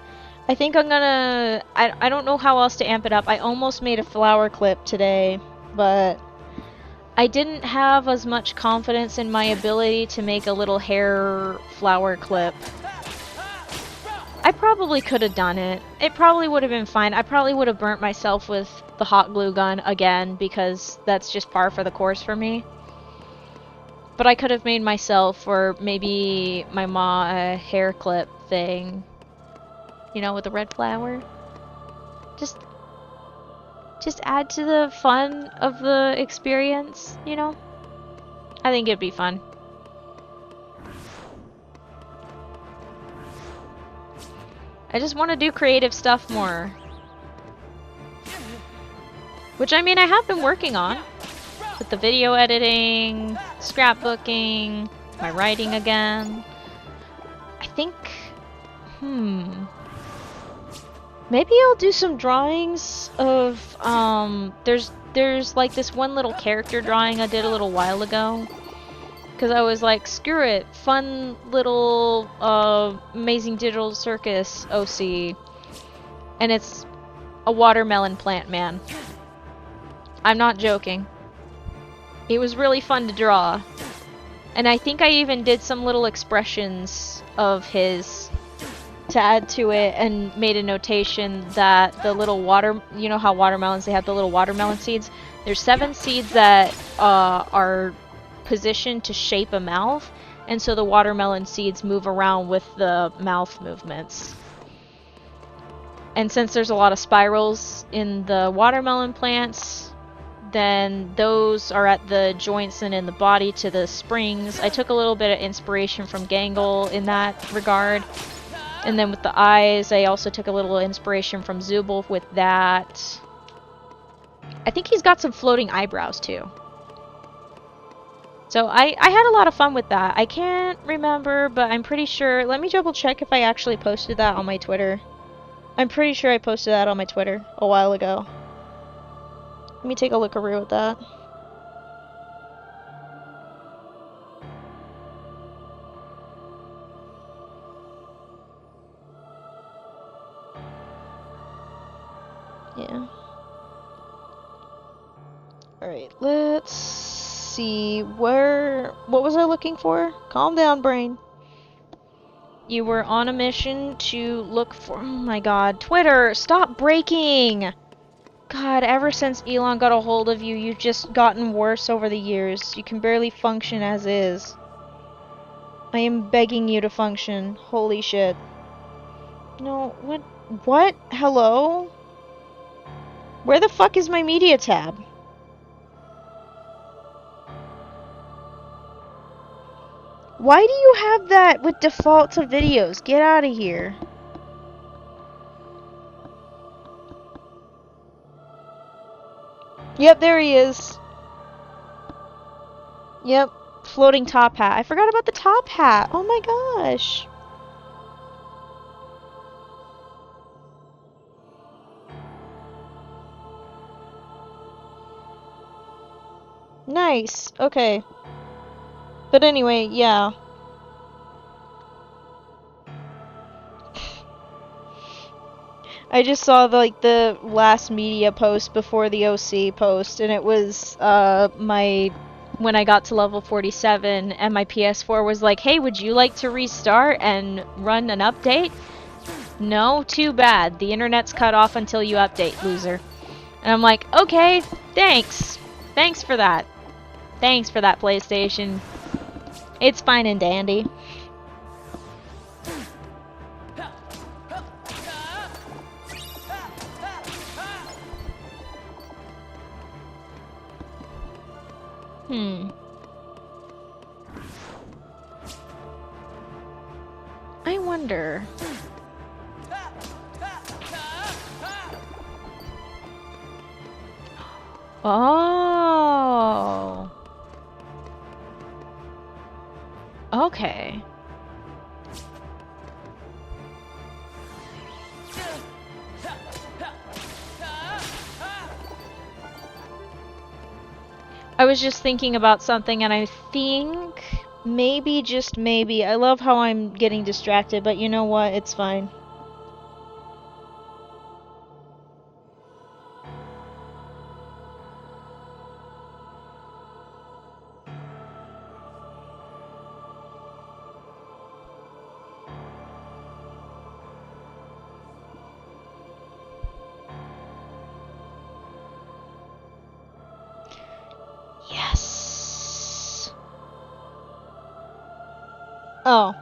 I think I'm gonna I don't know how else to amp it up. I almost made a flower clip today, but I didn't have as much confidence in my ability to make a little hair flower clip. I probably could have done it. It probably would have been fine. I probably would have burnt myself with the hot glue gun again because that's just par for the course for me. But I could have made myself or maybe my ma a hair clip thing. You know, with the red flower. Just add to the fun of the experience, you know? I think it'd be fun. I just want to do creative stuff more. Which, I mean, I have been working on. With the video editing, scrapbooking, my writing again. I think... Maybe I'll do some drawings of, there's like this one little character drawing I did a little while ago. Because I was like, screw it, fun little, Amazing Digital Circus OC. And it's a watermelon plant man. I'm not joking. It was really fun to draw. And I think I even did some little expressions of his to add to it and made a notation that the little you know how watermelons, they have the little watermelon seeds? There's 7 seeds that are positioned to shape a mouth, and so the watermelon seeds move around with the mouth movements. And since there's a lot of spirals in the watermelon plants, then those are at the joints and in the body to the springs. I took a little bit of inspiration from Gangle in that regard. And then with the eyes, I also took a little inspiration from Zubul with that. I think he's got some floating eyebrows too. So I had a lot of fun with that. I can't remember, but I'm pretty sure. Let me double check if I actually posted that on my Twitter. I'm pretty sure I posted that on my Twitter a while ago. Let me take a look-a-roo at that. Yeah. Alright, let's see. What was I looking for? Calm down, brain. You were on a mission to look for... Oh my god. Twitter, stop breaking! God, ever since Elon got a hold of you, you've just gotten worse over the years. You can barely function as is. I am begging you to function. Holy shit. No, what? What? Hello? Where the fuck is my media tab? Why do you have that with default to videos? Get out of here. Yep, there he is. Yep, floating top hat. I forgot about the top hat. Oh my gosh. Nice. Okay. But anyway, yeah. I just saw the last media post before the OC post, and it was when I got to level 47 and my PS4 was like, hey, would you like to restart and run an update? No? Too bad. The internet's cut off until you update, loser. And I'm like, okay, thanks. Thanks for that. Thanks for that, PlayStation. It's fine and dandy. I wonder. Oh. Okay. I was just thinking about something, and I think maybe, just maybe, I love how I'm getting distracted, but you know what? It's fine. Yes. Oh.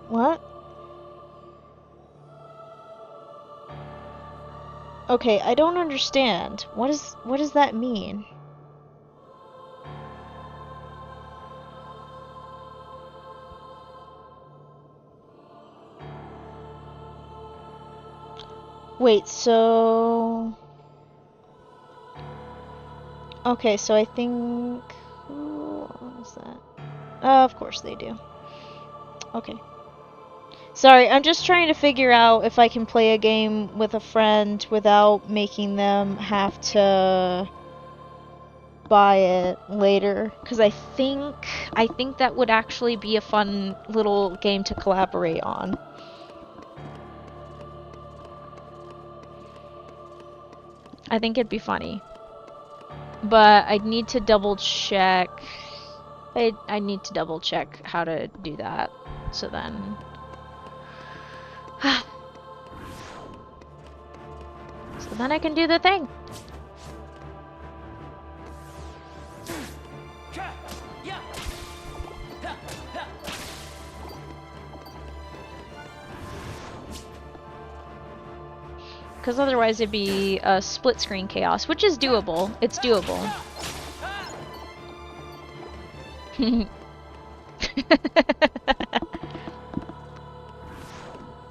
What? Okay, I don't understand. What does that mean? Wait, so... Okay, so I think... Who was that? Of course they do. Okay. Sorry, I'm just trying to figure out if I can play a game with a friend without making them have to buy it later, because I think that would actually be a fun little game to collaborate on. I think it'd be funny. But I'd need to double check. I need to double check how to do that. So then so then I can do the thing. Because otherwise it'd be a split screen chaos, which is doable. It's doable.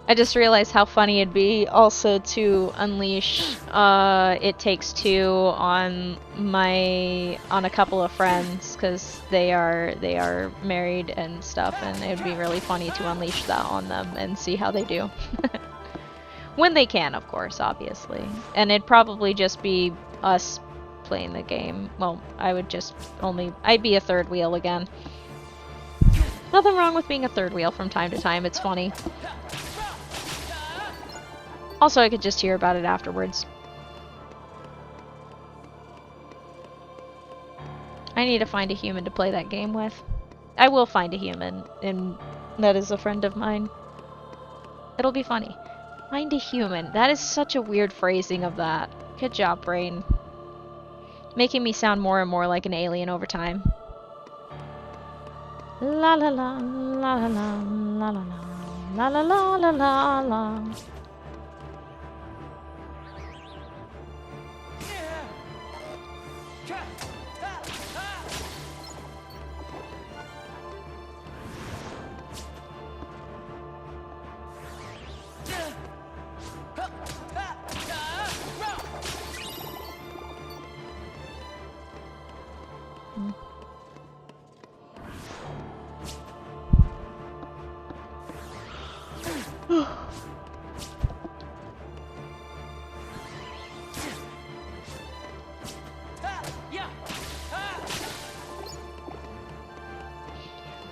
I just realized how funny it'd be also to unleash It Takes Two on a couple of friends, because they are married and stuff, and it'd be really funny to unleash that on them and see how they do. When they can, of course, obviously. And it'd probably just be us playing the game. Well, I'd be a third wheel again. Nothing wrong with being a third wheel from time to time, it's funny. Also, I could just hear about it afterwards. I need to find a human to play that game with. I will find a human, and that is a friend of mine. It'll be funny. Find a human. That is such a weird phrasing of that. Good job, brain. Making me sound more and more like an alien over time. La la la, la la la, la la la, la la la la la la.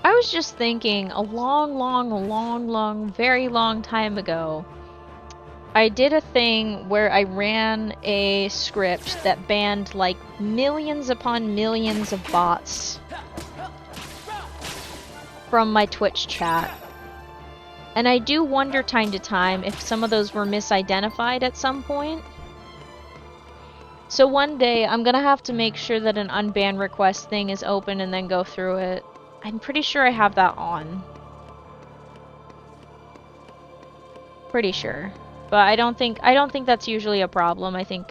I was just thinking, a long, very long time ago, I did a thing where I ran a script that banned like millions upon millions of bots from my Twitch chat. And I do wonder time to time if some of those were misidentified at some point. So one day I'm gonna have to make sure that an unban request thing is open and then go through it. I'm pretty sure I have that on. Pretty sure. But I don't think that's usually a problem. I think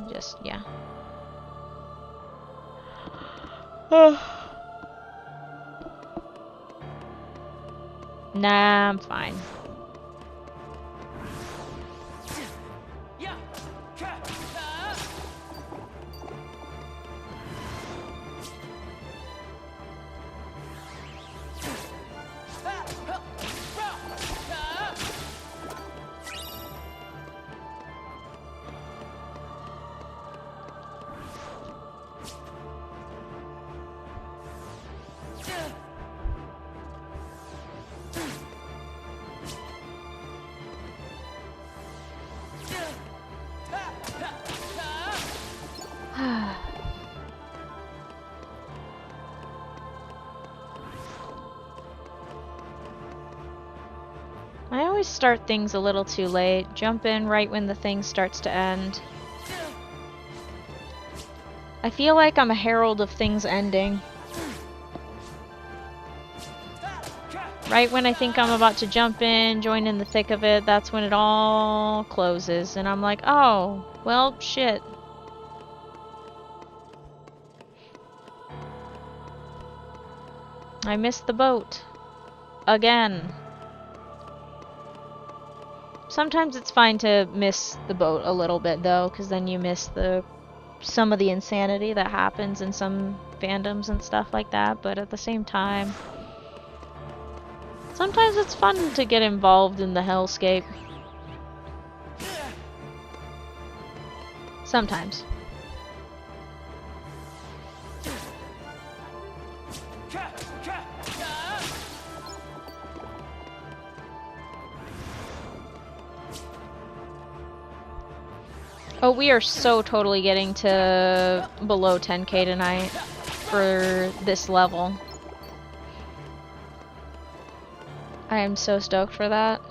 just yeah. Nah, I'm fine. start things a little too late. Jump in right when the thing starts to end. I feel like I'm a herald of things ending. Right when I think I'm about to jump in, join in the thick of it, that's when it all closes. And I'm like, oh, well, shit. I missed the boat. Again. Sometimes it's fine to miss the boat a little bit, though, because then you miss some of the insanity that happens in some fandoms and stuff like that, but at the same time, sometimes it's fun to get involved in the hellscape. Sometimes. Oh, we are so totally getting to below 10k tonight for this level. I am so stoked for that.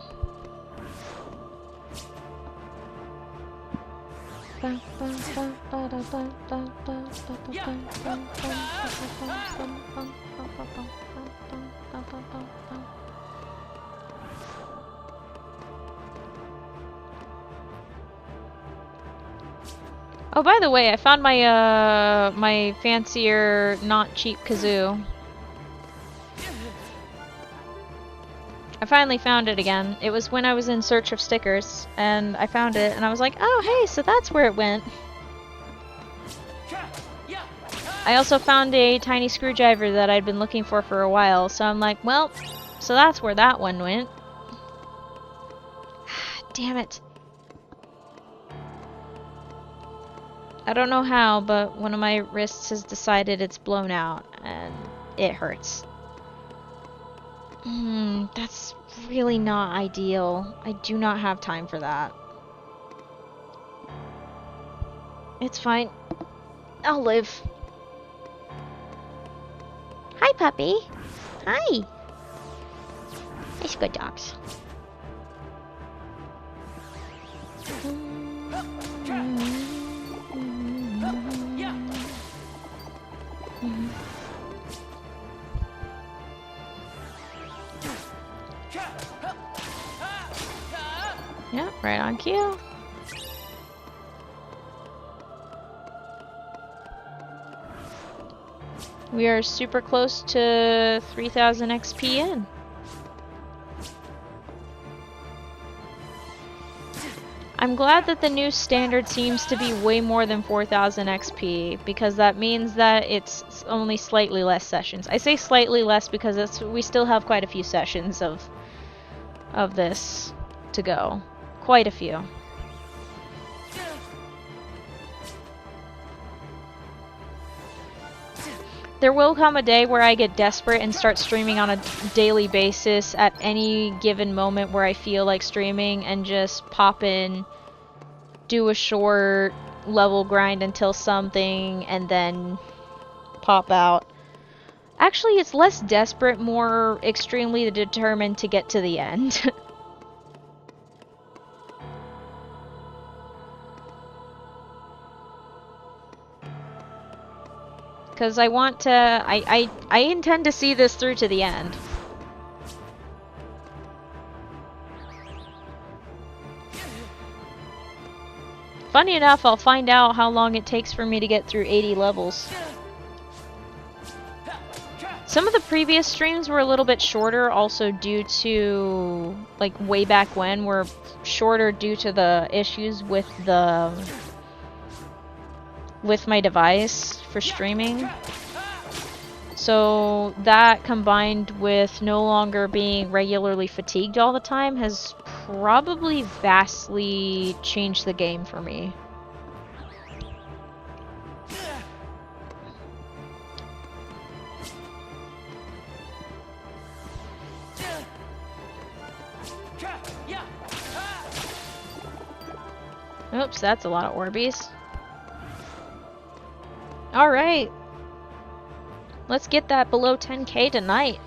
Oh, by the way, I found my my fancier, not cheap kazoo. I finally found it again. It was when I was in search of stickers, and I found it, and I was like, oh, hey, so that's where it went. I also found a tiny screwdriver that I'd been looking for a while, so I'm like, well, so that's where that one went. Damn it. I don't know how, but one of my wrists has decided it's blown out, and it hurts. That's really not ideal. I do not have time for that. It's fine. I'll live. Hi, puppy. Hi. It's good dogs. Yep, right on cue. We are super close to 3000 XP in. I'm glad that the new standard seems to be way more than 4000 XP, because that means that it's only slightly less sessions. I say slightly less because we still have quite a few sessions of this to go. Quite a few. There will come a day where I get desperate and start streaming on a daily basis at any given moment where I feel like streaming, and just pop in, do a short level grind until something, and then pop out. Actually, it's less desperate, more extremely determined to get to the end. Because I want to, I intend to see this through to the end. Funny enough, I'll find out how long it takes for me to get through 80 levels. Some of the previous streams were a little bit shorter, also due to, like, way back when, were shorter due to the issues with my device for streaming. So that, combined with no longer being regularly fatigued all the time, has probably vastly changed the game for me. Oops, that's a lot of Orbeez. Alright. Let's get that below 10k tonight.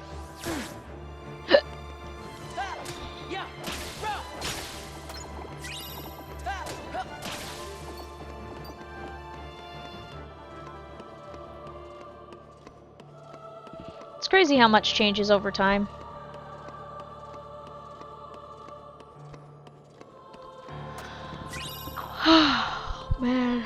crazy how much changes over time. Oh, man.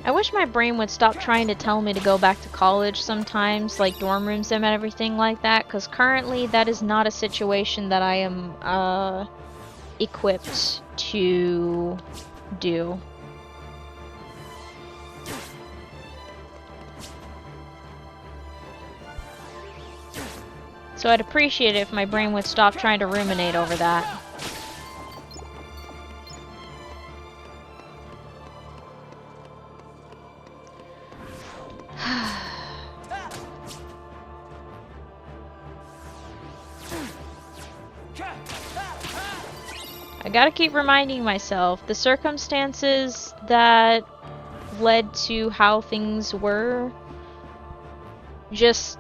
I wish my brain would stop trying to tell me to go back to college sometimes, like dorm room sim and everything like that, because currently that is not a situation that I am equipped to do. So I'd appreciate it if my brain would stop trying to ruminate over that. I gotta keep reminding myself, the circumstances that led to how things were just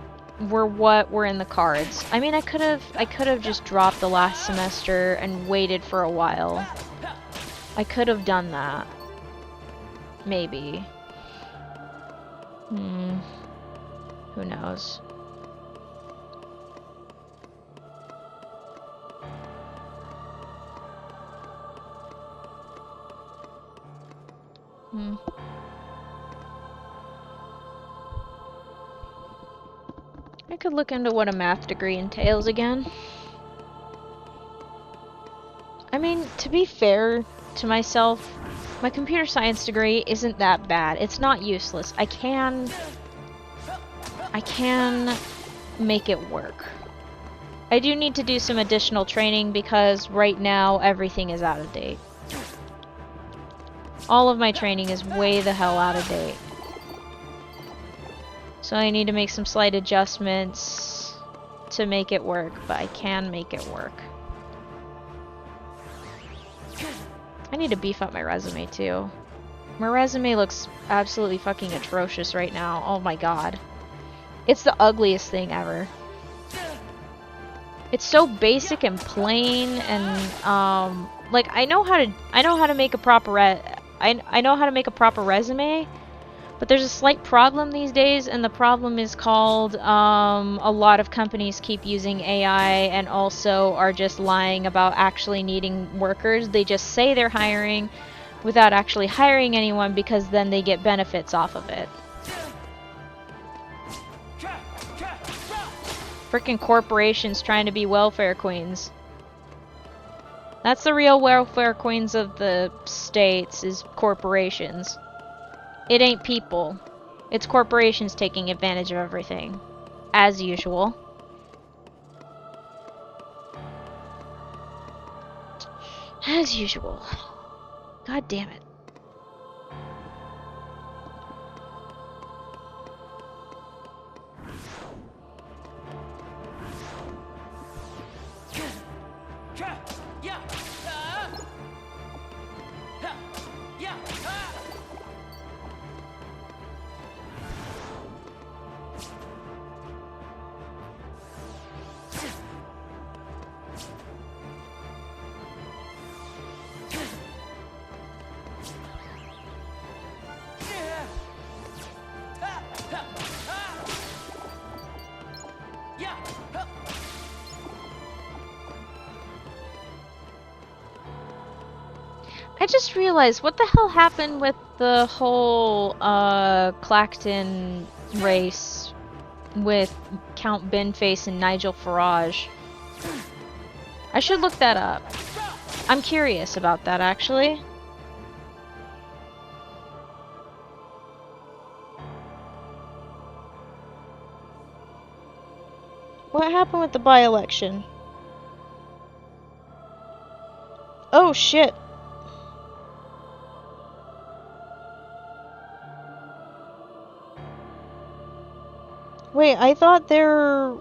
were what were in the cards. I mean, I could have just dropped the last semester and waited for a while. I could have done that. Maybe. Who knows? I could look into what a math degree entails again. I mean, to be fair to myself, my computer science degree isn't that bad. It's not useless. I can make it work. I do need to do some additional training because right now everything is out of date. All of my training is way the hell out of date. So I need to make some slight adjustments to make it work, but I can make it work. I need to beef up my resume too. My resume looks absolutely fucking atrocious right now. Oh my god. It's the ugliest thing ever. It's so basic and plain and like I know how to make a proper I know how to make a proper resume, but there's a slight problem these days, and the problem is called a lot of companies keep using AI and also are just lying about actually needing workers. They just say they're hiring without actually hiring anyone because then they get benefits off of it. Frickin' corporations trying to be welfare queens. That's the real welfare queens of the states, is corporations. It ain't people. It's corporations taking advantage of everything. As usual. As usual. God damn it. I just realized, what the hell happened with the whole Clacton race with Count Binface and Nigel Farage? I should look that up. I'm curious about that, actually. What happened with the by-election? Oh, shit. Wait, I thought there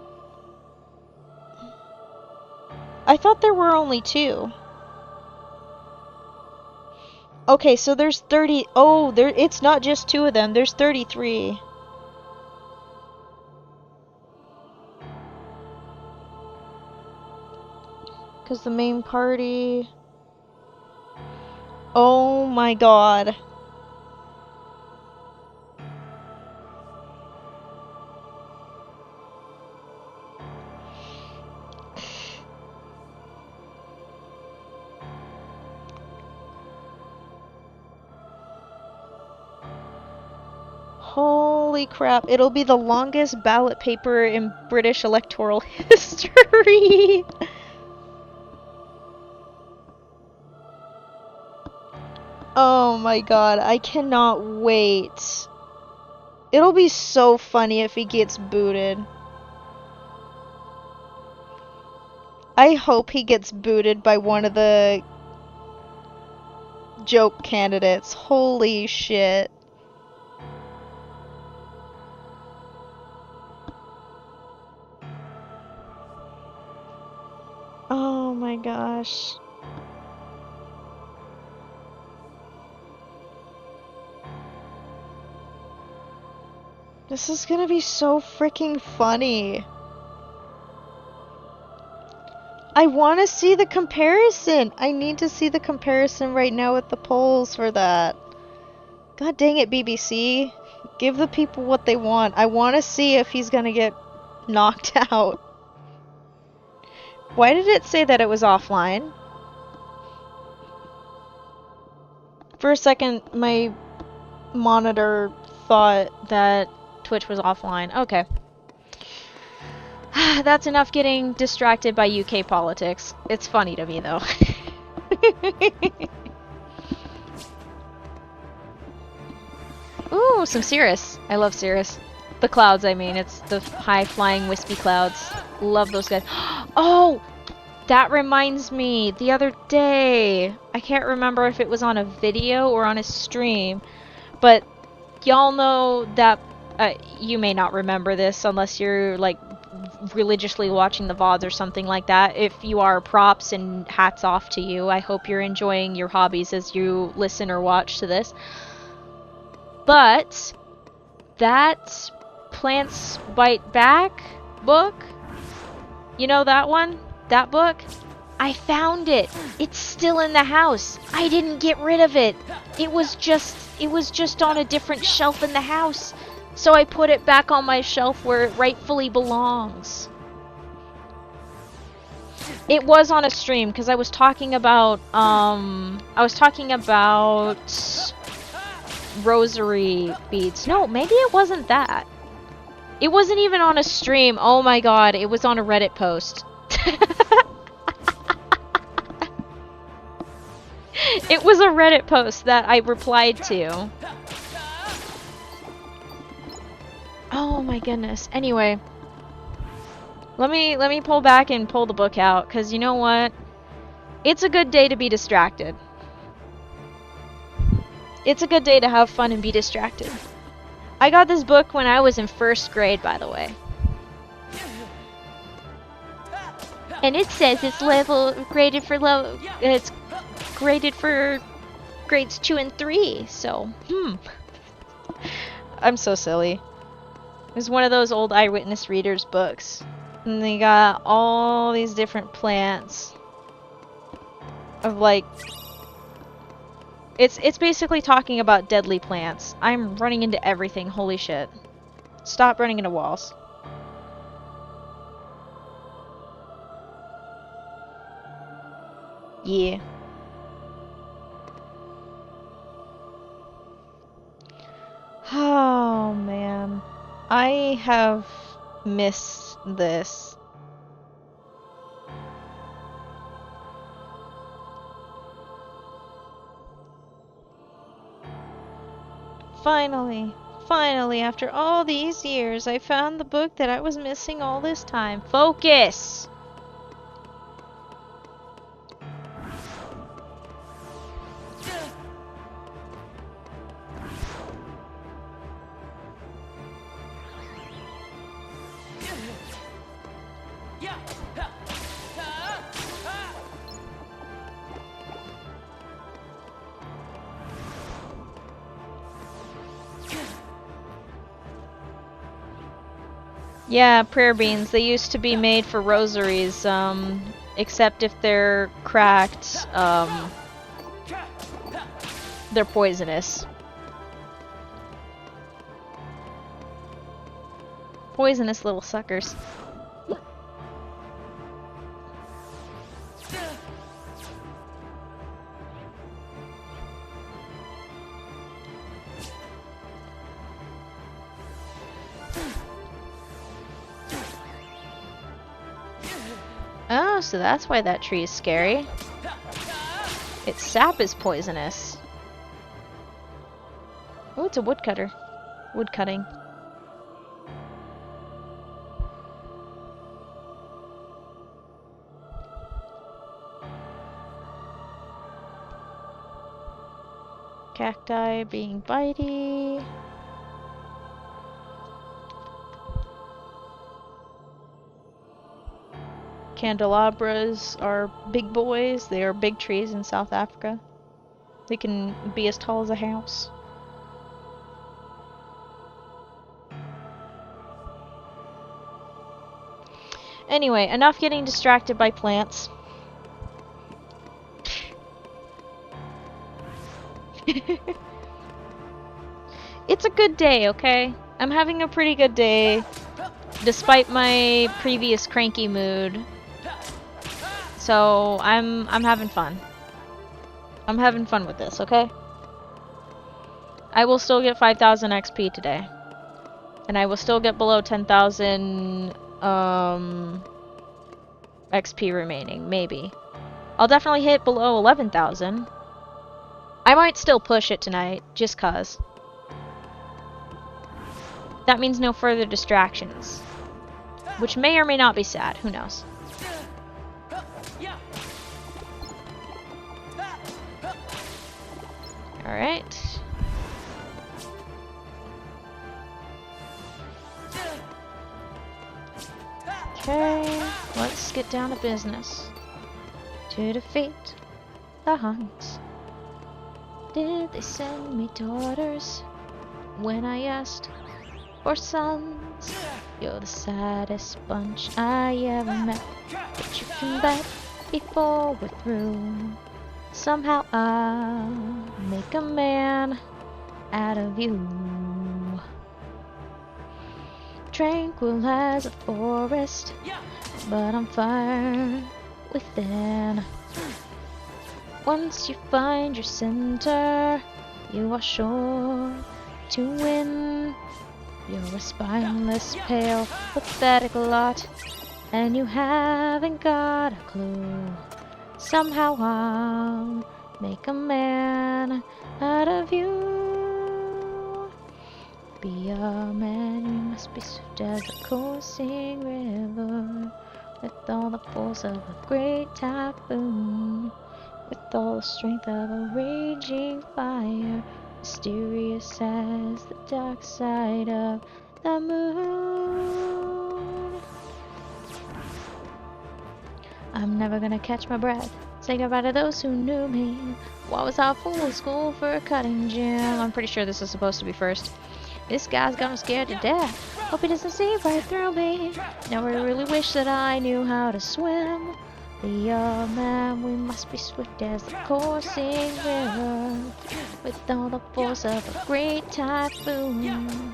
were only two. Okay, so there's 30. Oh, it's not just 2 of them. There's 33. Because the main party... Oh my god. Holy crap, it'll be the longest ballot paper in British electoral history. Oh my god, I cannot wait. It'll be so funny if he gets booted. I hope he gets booted by one of the joke candidates. Holy shit. Oh my gosh. This is gonna be so freaking funny. I want to see the comparison. I need to see the comparison right now with the polls for that. God dang it, BBC. Give the people what they want. I want to see if he's gonna get knocked out. Why did it say that it was offline? For a second, my monitor thought that Twitch was offline. Okay. That's enough getting distracted by UK politics. It's funny to me, though. Ooh, some Cirrus. I love Cirrus. The clouds, I mean. It's the high-flying, wispy clouds. Love those guys. Oh! That reminds me, the other day, I can't remember if it was on a video or on a stream, but y'all know that, you may not remember this unless you're, like, religiously watching the VODs or something like that. If you are, props and hats off to you. I hope you're enjoying your hobbies as you listen or watch to this. But that Plants Bite Back book, you know that one? That book? I found it. It's still in the house. I didn't get rid of it. It was just on a different shelf in the house. So I put it back on my shelf where it rightfully belongs. It was on a stream because I was talking about rosary beads. No, maybe it wasn't that. It wasn't even on a stream. Oh my god, it was on a Reddit post. It was a Reddit post that I replied to. Oh my goodness. Anyway, let me pull back and pull the book out, cuz you know what? It's a good day to be distracted. It's a good day to have fun and be distracted. I got this book when I was in 1st grade, by the way. And it says it's graded for grades 2 and 3, so, I'm so silly. It was one of those old Eyewitness Readers books. And they got all these different plants. Of like... It's basically talking about deadly plants. I'm running into everything, holy shit. Stop running into walls. Yeah. Oh, man. I have missed this. Finally, after all these years, I found the book that I was missing all this time. Focus! Yeah, prayer beans. They used to be made for rosaries, except if they're cracked, they're poisonous. Poisonous little suckers. Oh, so that's why that tree is scary. Its sap is poisonous. Oh, it's a woodcutter. Woodcutting. Cacti being bitey. Candelabras are big boys. They are big trees in South Africa. They can be as tall as a house. Anyway, enough getting distracted by plants. It's a good day, okay? I'm having a pretty good day, despite my previous cranky mood. So I'm having fun. I'm having fun with this, okay? I will still get 5,000 XP today. And I will still get below 10,000 XP remaining, maybe. I'll definitely hit below 11,000. I might still push it tonight, just cause. That means no further distractions. Which may or may not be sad, who knows. Alright. Okay, let's get down to business. To defeat the hunt. Did they send me daughters when I asked for sons? You're the saddest bunch I ever met, but you can bet before we're through, somehow I'll make a man out of you. Tranquil as a forest, but I'm fire within. Once you find your center, you are sure to win. You're a spineless, pale, pathetic lot, and you haven't got a clue. Somehow I'll make a man out of you. Be a man, you must be swift as a coursing river, with all the force of a great typhoon, with all the strength of a raging fire, mysterious as the dark side of the moon. I'm never gonna catch my breath. Say goodbye to those who knew me. Why was I full of school for a cutting gym? I'm pretty sure this is supposed to be first. This guy's got me scared to death. Hope he doesn't see right through me. Now I really wish that I knew how to swim. Be a man, we must be swift as the coursing river, with all the force of a great typhoon,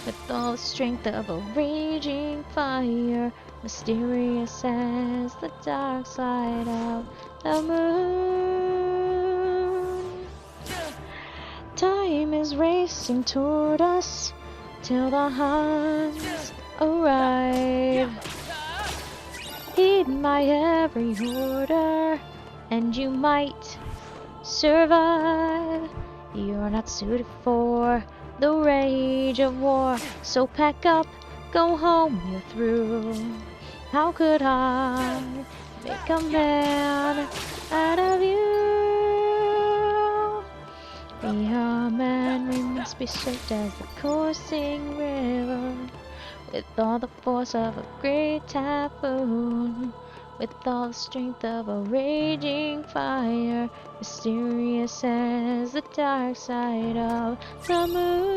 with all the strength of a raging fire, mysterious as the dark side of the moon. Time is racing toward us till the Huns arrive. Heed my every order, and you might survive. You're not suited for the rage of war, so pack up, go home, you're through. How could I make a man out of you? Be a man, we must be swift as the coursing river, with all the force of a great typhoon, with all the strength of a raging fire, mysterious as the dark side of the moon.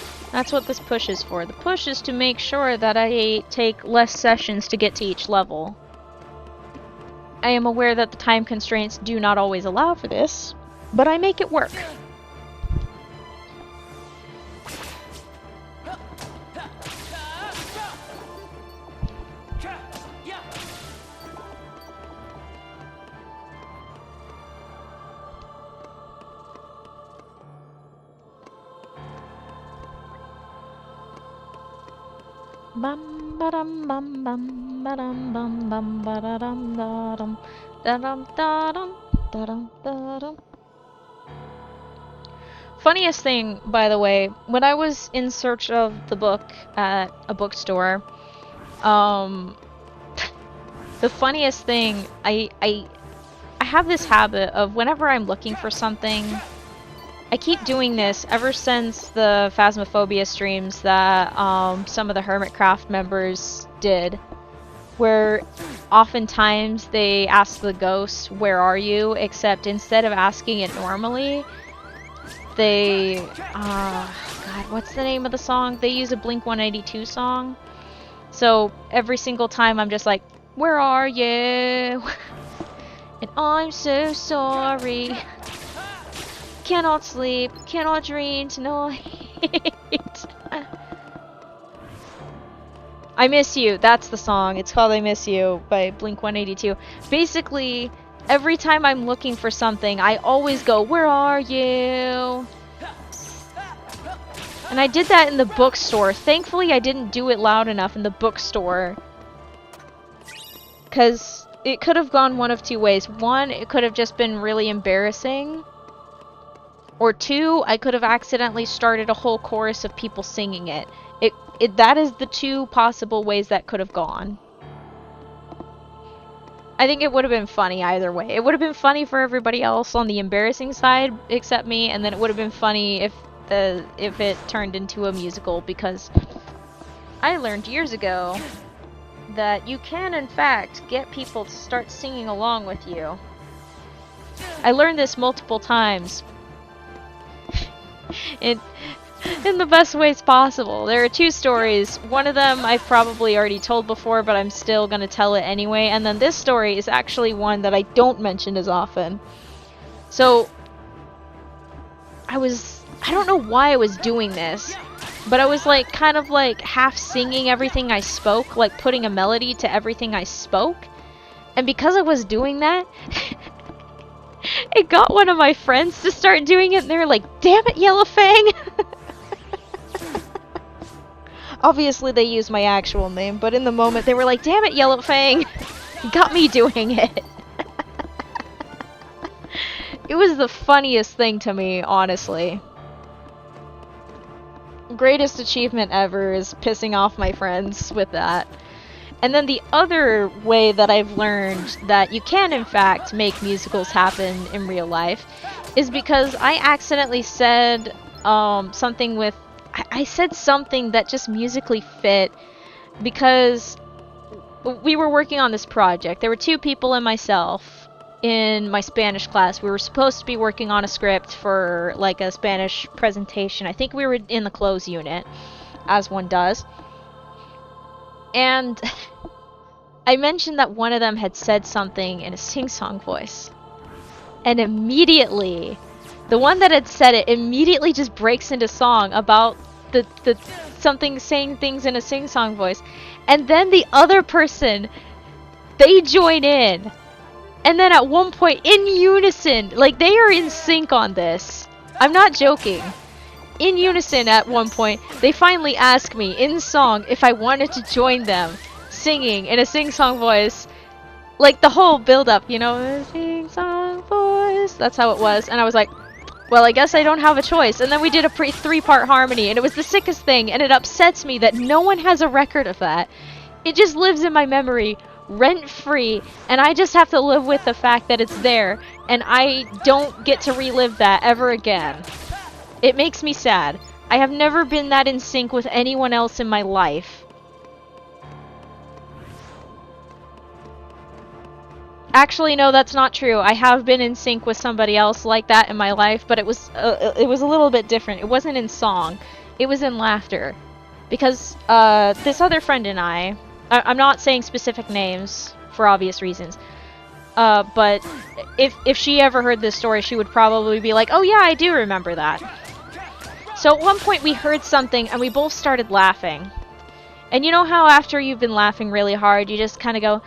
That's what this push is for. The push is to make sure that I take less sessions to get to each level. I am aware that the time constraints do not always allow for this, but I make it work. Bum ba-dum bum bum ba-dum bum bum ba-da-dum da-dum da-dum da-dum da-dum da-dum. Funniest thing, by the way, when I was in search of the book at a bookstore, the funniest thing, I have this habit of whenever I'm looking for something, I keep doing this ever since the Phasmophobia streams that some of the Hermitcraft members did, where oftentimes they ask the ghost, "Where are you?" except instead of asking it normally, they, God, what's the name of the song? They use a Blink-182 song. So every single time I'm just like, "Where are you?" And I'm so sorry. Cannot sleep, cannot dream tonight. I Miss You, that's the song. It's called I Miss You by Blink-182. Basically, every time I'm looking for something, I always go, "Where are you?" And I did that in the bookstore. Thankfully, I didn't do it loud enough in the bookstore. Because it could have gone one of two ways. One, it could have just been really embarrassing. Or two, I could have accidentally started a whole chorus of people singing it. That is the two possible ways that could have gone. I think it would have been funny either way. It would have been funny for everybody else on the embarrassing side, except me, and then it would have been funny if it turned into a musical, because I learned years ago that you can, in fact, get people to start singing along with you. I learned this multiple times. In the best ways possible. There are two stories. One of them I've probably already told before, but I'm still gonna tell it anyway. And then this story is actually one that I don't mention as often. So, I don't know why I was doing this, but I was like, kind of like half singing everything I spoke, like putting a melody to everything I spoke. And because I was doing that, it got one of my friends to start doing it, and they were like, "Damn it, Yellowfang!" Obviously, they used my actual name, but in the moment, they were like, "Damn it, Yellowfang!" Got me doing it. It was the funniest thing to me, honestly. Greatest achievement ever is pissing off my friends with that. And then the other way that I've learned that you can, in fact, make musicals happen in real life is because I accidentally said something with... I said something that just musically fit because we were working on this project. There were two people and myself in my Spanish class. We were supposed to be working on a script for like a Spanish presentation. I think we were in the close unit, as one does. And I mentioned that one of them had said something in a sing-song voice. And immediately, the one that had said it immediately just breaks into song about the something saying things in a sing-song voice. And then the other person, they join in. And then at one point, in unison, like they are in sync on this. I'm not joking. In unison at one point, they finally asked me in song if I wanted to join them singing in a sing-song voice. Like the whole build-up, you know, the sing-song voice. That's how it was. And I was like, well, I guess I don't have a choice. And then we did a three-part harmony, and it was the sickest thing, and it upsets me that no one has a record of that. It just lives in my memory rent-free, and I just have to live with the fact that it's there, and I don't get to relive that ever again. It makes me sad. I have never been that in sync with anyone else in my life. Actually, no, that's not true. I have been in sync with somebody else like that in my life, but it was a little bit different. It wasn't in song. it was in laughter. Because this other friend and I'm not saying specific names for obvious reasons, but if she ever heard this story, she would probably be like, oh yeah, I do remember that. So at one point we heard something and we both started laughing. And you know how after you've been laughing really hard, you just kind of go,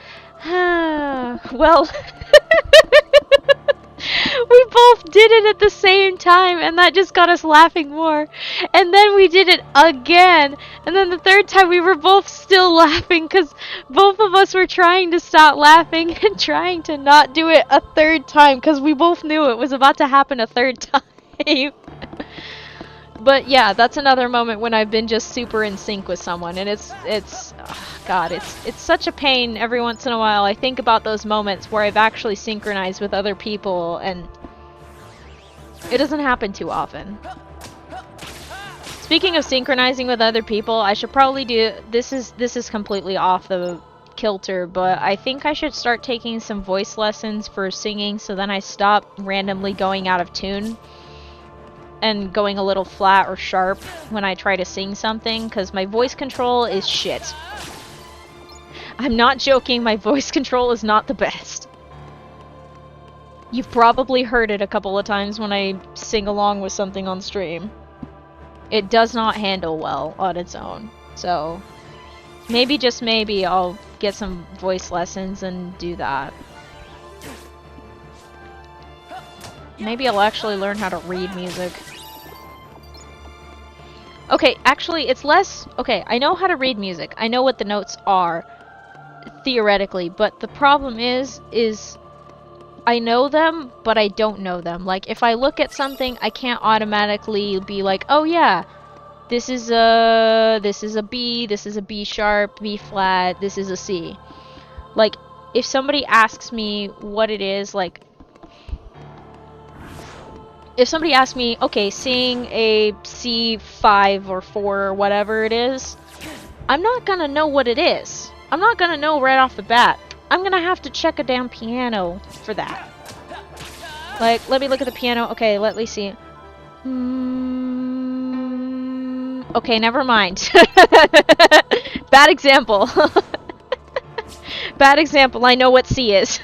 ah, well... We both did it at the same time, and that just got us laughing more. And then we did it again, and then the third time we were both still laughing because both of us were trying to stop laughing and trying to not do it a third time because we both knew it was about to happen a third time. But yeah, that's another moment when I've been just super in sync with someone, and God, it's such a pain every once in a while. I think about those moments where I've actually synchronized with other people, and it doesn't happen too often. Speaking of synchronizing with other people, I should probably do, this is completely off the kilter, but I think I should start taking some voice lessons for singing so then I stop randomly going out of tune and going a little flat or sharp when I try to sing something, because my voice control is shit. I'm not joking, my voice control is not the best. You've probably heard it a couple of times when I sing along with something on stream. It does not handle well on its own, so maybe, just maybe, I'll get some voice lessons and do that. Maybe I'll actually learn how to read music. Okay, actually, it's less... Okay, I know how to read music. I know what the notes are, theoretically, but the problem is I know them, but I don't know them. Like, if I look at something, I can't automatically be like, oh yeah, this is a B, this is a B sharp, B flat, this is a C. Like, if somebody asks me what it is, like, if somebody asks me, okay, sing a C5 or 4 or whatever it is, I'm not gonna know what it is. I'm not gonna know right off the bat. I'm gonna have to check a damn piano for that. Like, let me look at the piano. Okay, let me see. Okay, never mind. Bad example. Bad example. I know what C is.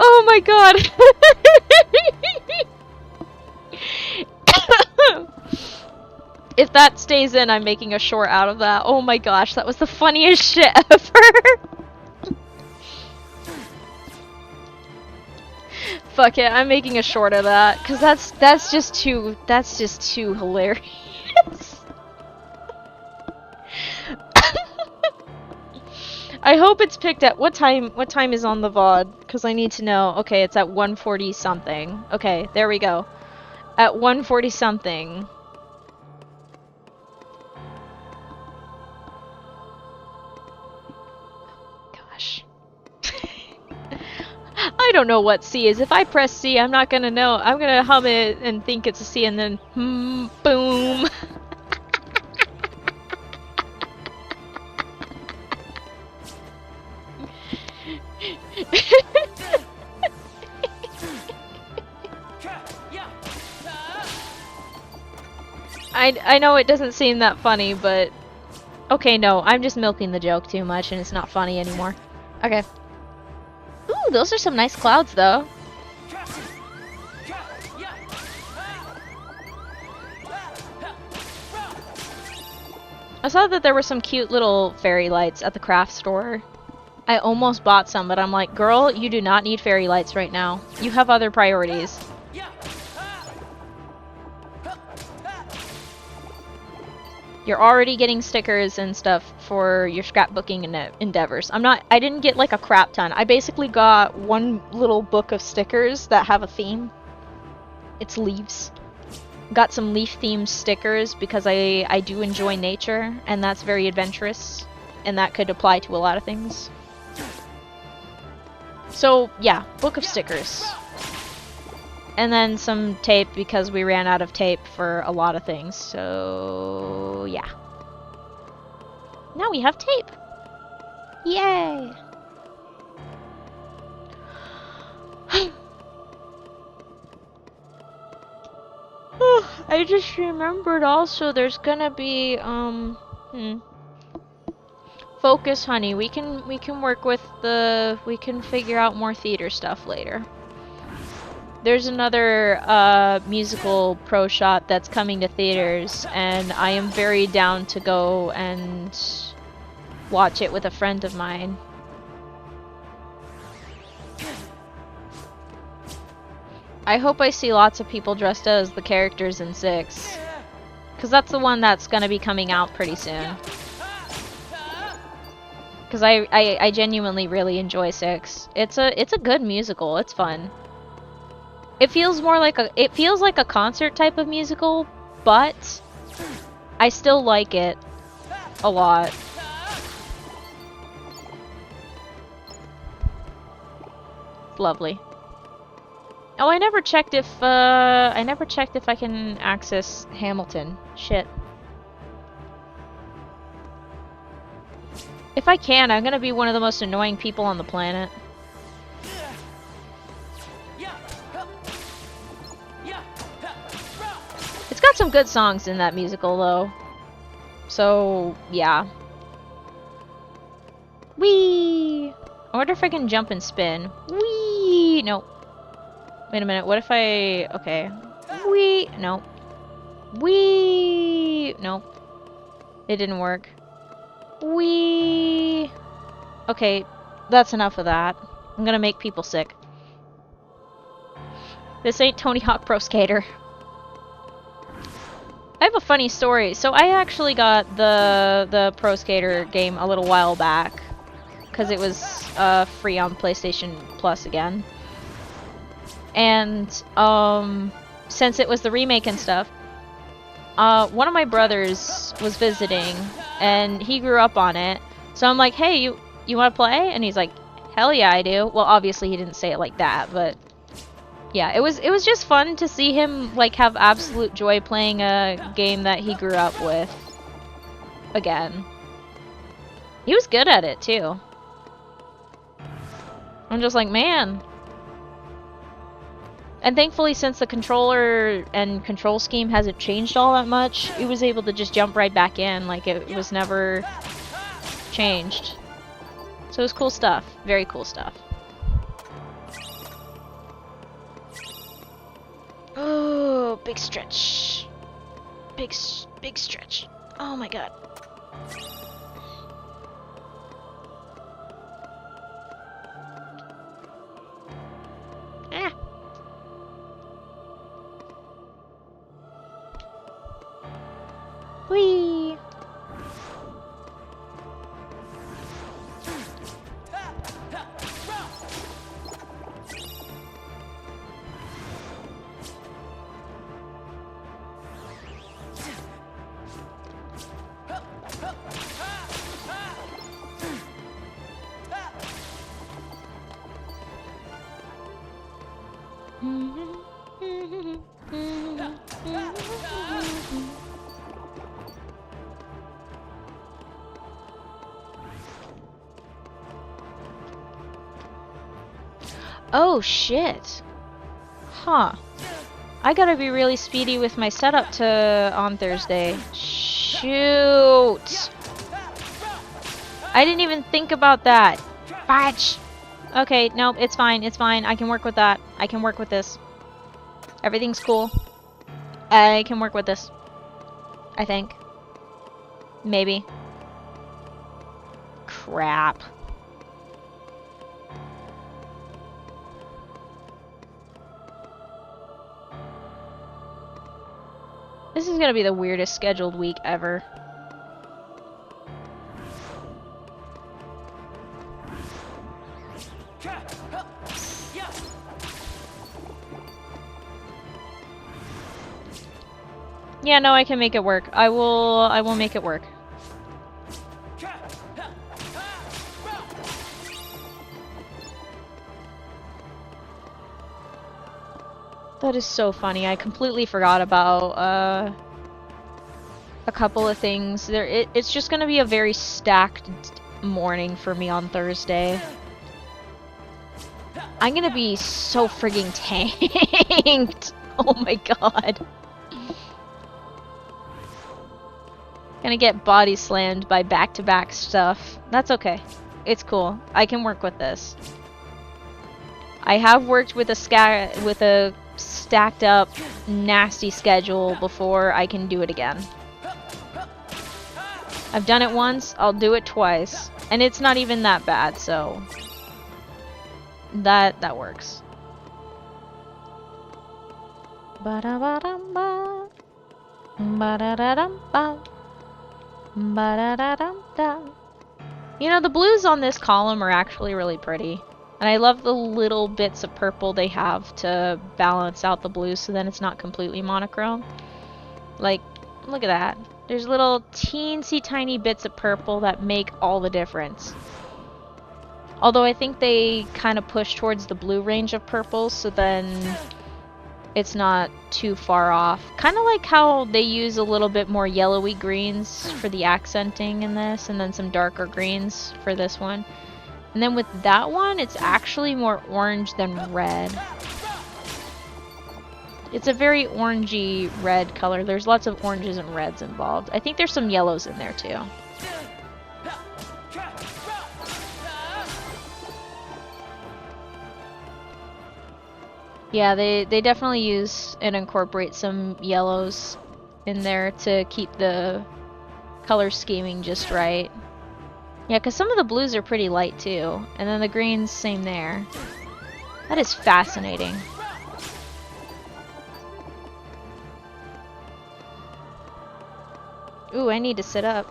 Oh my god. If that stays in, I'm making a short out of that. Oh my gosh, that was the funniest shit ever. Fuck it, I'm making a short of that, cause that's just too hilarious. I hope it's picked at what time is on the VOD, cause I need to know. Okay, it's at 1:40 something. Okay, there we go. At 1:40 something. Gosh. I don't know what C is. If I press C, I'm not gonna know. I'm gonna hum it and think it's a C and then boom. I know it doesn't seem that funny, but... Okay, no, I'm just milking the joke too much and it's not funny anymore. Okay. Ooh, those are some nice clouds, though. I saw that there were some cute little fairy lights at the craft store. I almost bought some, but I'm like, girl, you do not need fairy lights right now. You have other priorities. You're already getting stickers and stuff for your scrapbooking endeavors. I didn't get like a crap ton. I basically got one little book of stickers that have a theme. It's leaves. Got some leaf themed stickers because I do enjoy nature and that's very adventurous and that could apply to a lot of things. So, yeah, book of stickers. And then some tape because we ran out of tape for a lot of things. So, yeah. Now we have tape. Yay! I just remembered also there's gonna be Focus, honey. We can work with we can figure out more theater stuff later. There's another musical pro shot that's coming to theaters, and I am very down to go and watch it with a friend of mine. I hope I see lots of people dressed as the characters in 6. Because that's the one that's going to be coming out pretty soon. Because I genuinely really enjoy 6. It's a good musical. It's fun. It feels more like a concert type of musical, but I still like it a lot. Lovely. Oh, I never checked if I can access Hamilton. Shit. If I can, I'm gonna be one of the most annoying people on the planet. It's got some good songs in that musical, though. So, yeah. Whee! I wonder if I can jump and spin. Whee! Nope. Wait a minute, what if I... Okay. Whee! Nope. Whee! Nope. It didn't work. Whee! Okay, that's enough of that. I'm gonna make people sick. This ain't Tony Hawk Pro Skater. I have a funny story. So I actually got the Pro Skater game a little while back. Because it was free on PlayStation Plus again. And since it was the remake and stuff, one of my brothers was visiting, and he grew up on it. So I'm like, hey, you want to play? And he's like, hell yeah, I do. Well, obviously he didn't say it like that, but yeah, it was just fun to see him like have absolute joy playing a game that he grew up with again. He was good at it too. I'm just like, man. And thankfully, since the controller and control scheme hasn't changed all that much, he was able to just jump right back in, like it was never changed. So it was cool stuff. Very cool stuff. Oh, big stretch. Big stretch. Oh my god. Ah. Whee! Oh shit. Huh. I gotta be really speedy with my setup on Thursday. Shoot. I didn't even think about that. Fudge. Okay, nope, it's fine, it's fine. I can work with that. I can work with this. Everything's cool. I can work with this. I think. Maybe. Crap. This is gonna be the weirdest scheduled week ever. Yeah, no, I can make it work. I will make it work. That is so funny. I completely forgot about a couple of things. It's just gonna be a very stacked morning for me on Thursday. I'm gonna be so frigging tanked. Oh my god. Gonna get body slammed by back-to-back stuff. That's okay. It's cool. I can work with this. I have worked with a stacked up nasty schedule before. I can do it again. I've done it once, I'll do it twice. And it's not even that bad, so that works. Ba-da-ba-dum-ba. Ba-da-da-dum-ba. Ba-da-da-dum-da. You know, the blues on this column are actually really pretty. And I love the little bits of purple they have to balance out the blue so then it's not completely monochrome. Like, look at that. There's little teensy tiny bits of purple that make all the difference. Although I think they kind of push towards the blue range of purples, so then it's not too far off. Kind of like how they use a little bit more yellowy greens for the accenting in this, and then some darker greens for this one. And then with that one, it's actually more orange than red. It's a very orangey red color. There's lots of oranges and reds involved. I think there's some yellows in there too. Yeah, they definitely use and incorporate some yellows in there to keep the color scheming just right. Yeah, because some of the blues are pretty light too. And then the greens, same there. That is fascinating. Ooh, I need to sit up.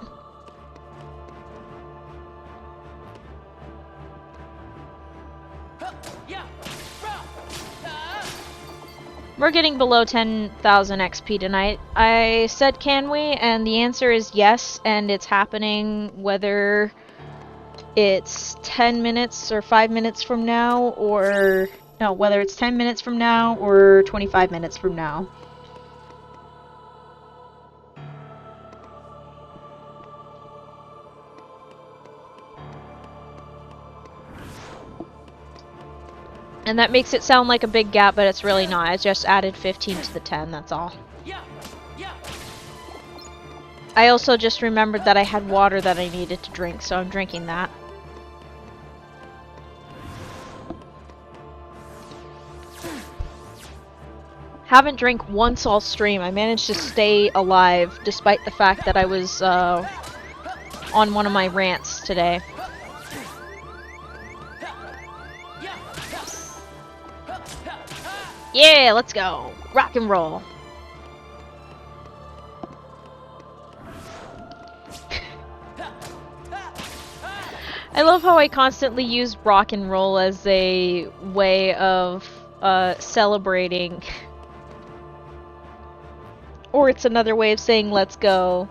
We're getting below 10,000 XP tonight. I said, can we? And the answer is yes, and it's happening whether it's 10 minutes or 5 minutes from now, or... No, whether it's 10 minutes from now or 25 minutes from now. And that makes it sound like a big gap, but it's really not. I just added 15 to the 10, that's all. I also just remembered that I had water that I needed to drink, so I'm drinking that. Haven't drank once all stream. I managed to stay alive despite the fact that I was on one of my rants today. Yeah, let's go. Rock and roll. I love how I constantly use rock and roll as a way of celebrating. Or it's another way of saying let's go.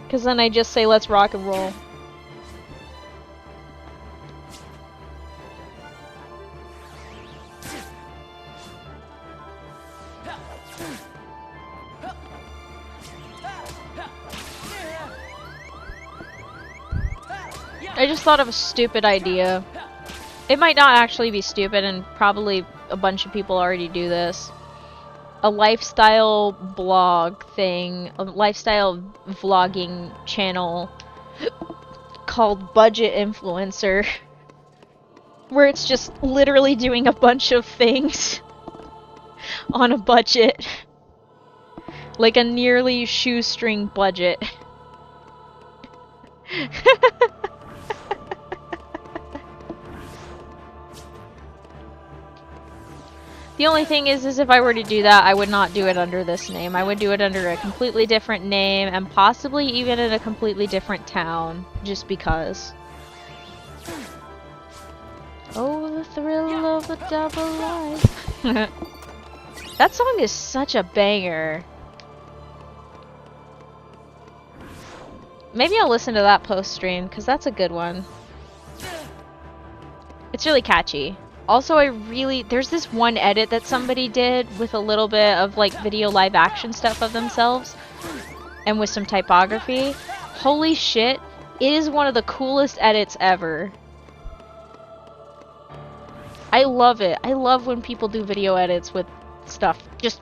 Because then I just say let's rock and roll. I just thought of a stupid idea. It might not actually be stupid, and probably a bunch of people already do this. A lifestyle blog thing, a lifestyle vlogging channel called Budget Influencer, where it's just literally doing a bunch of things on a budget. Like a nearly shoestring budget. The only thing is if I were to do that, I would not do it under this name. I would do it under a completely different name, and possibly even in a completely different town, just because. Oh, the thrill of a double life. That song is such a banger. Maybe I'll listen to that post-stream, because that's a good one. It's really catchy. Also, there's this one edit that somebody did with a little bit of like video live action stuff of themselves and with some typography. Holy shit, it is one of the coolest edits ever. I love it. I love when people do video edits with stuff. Just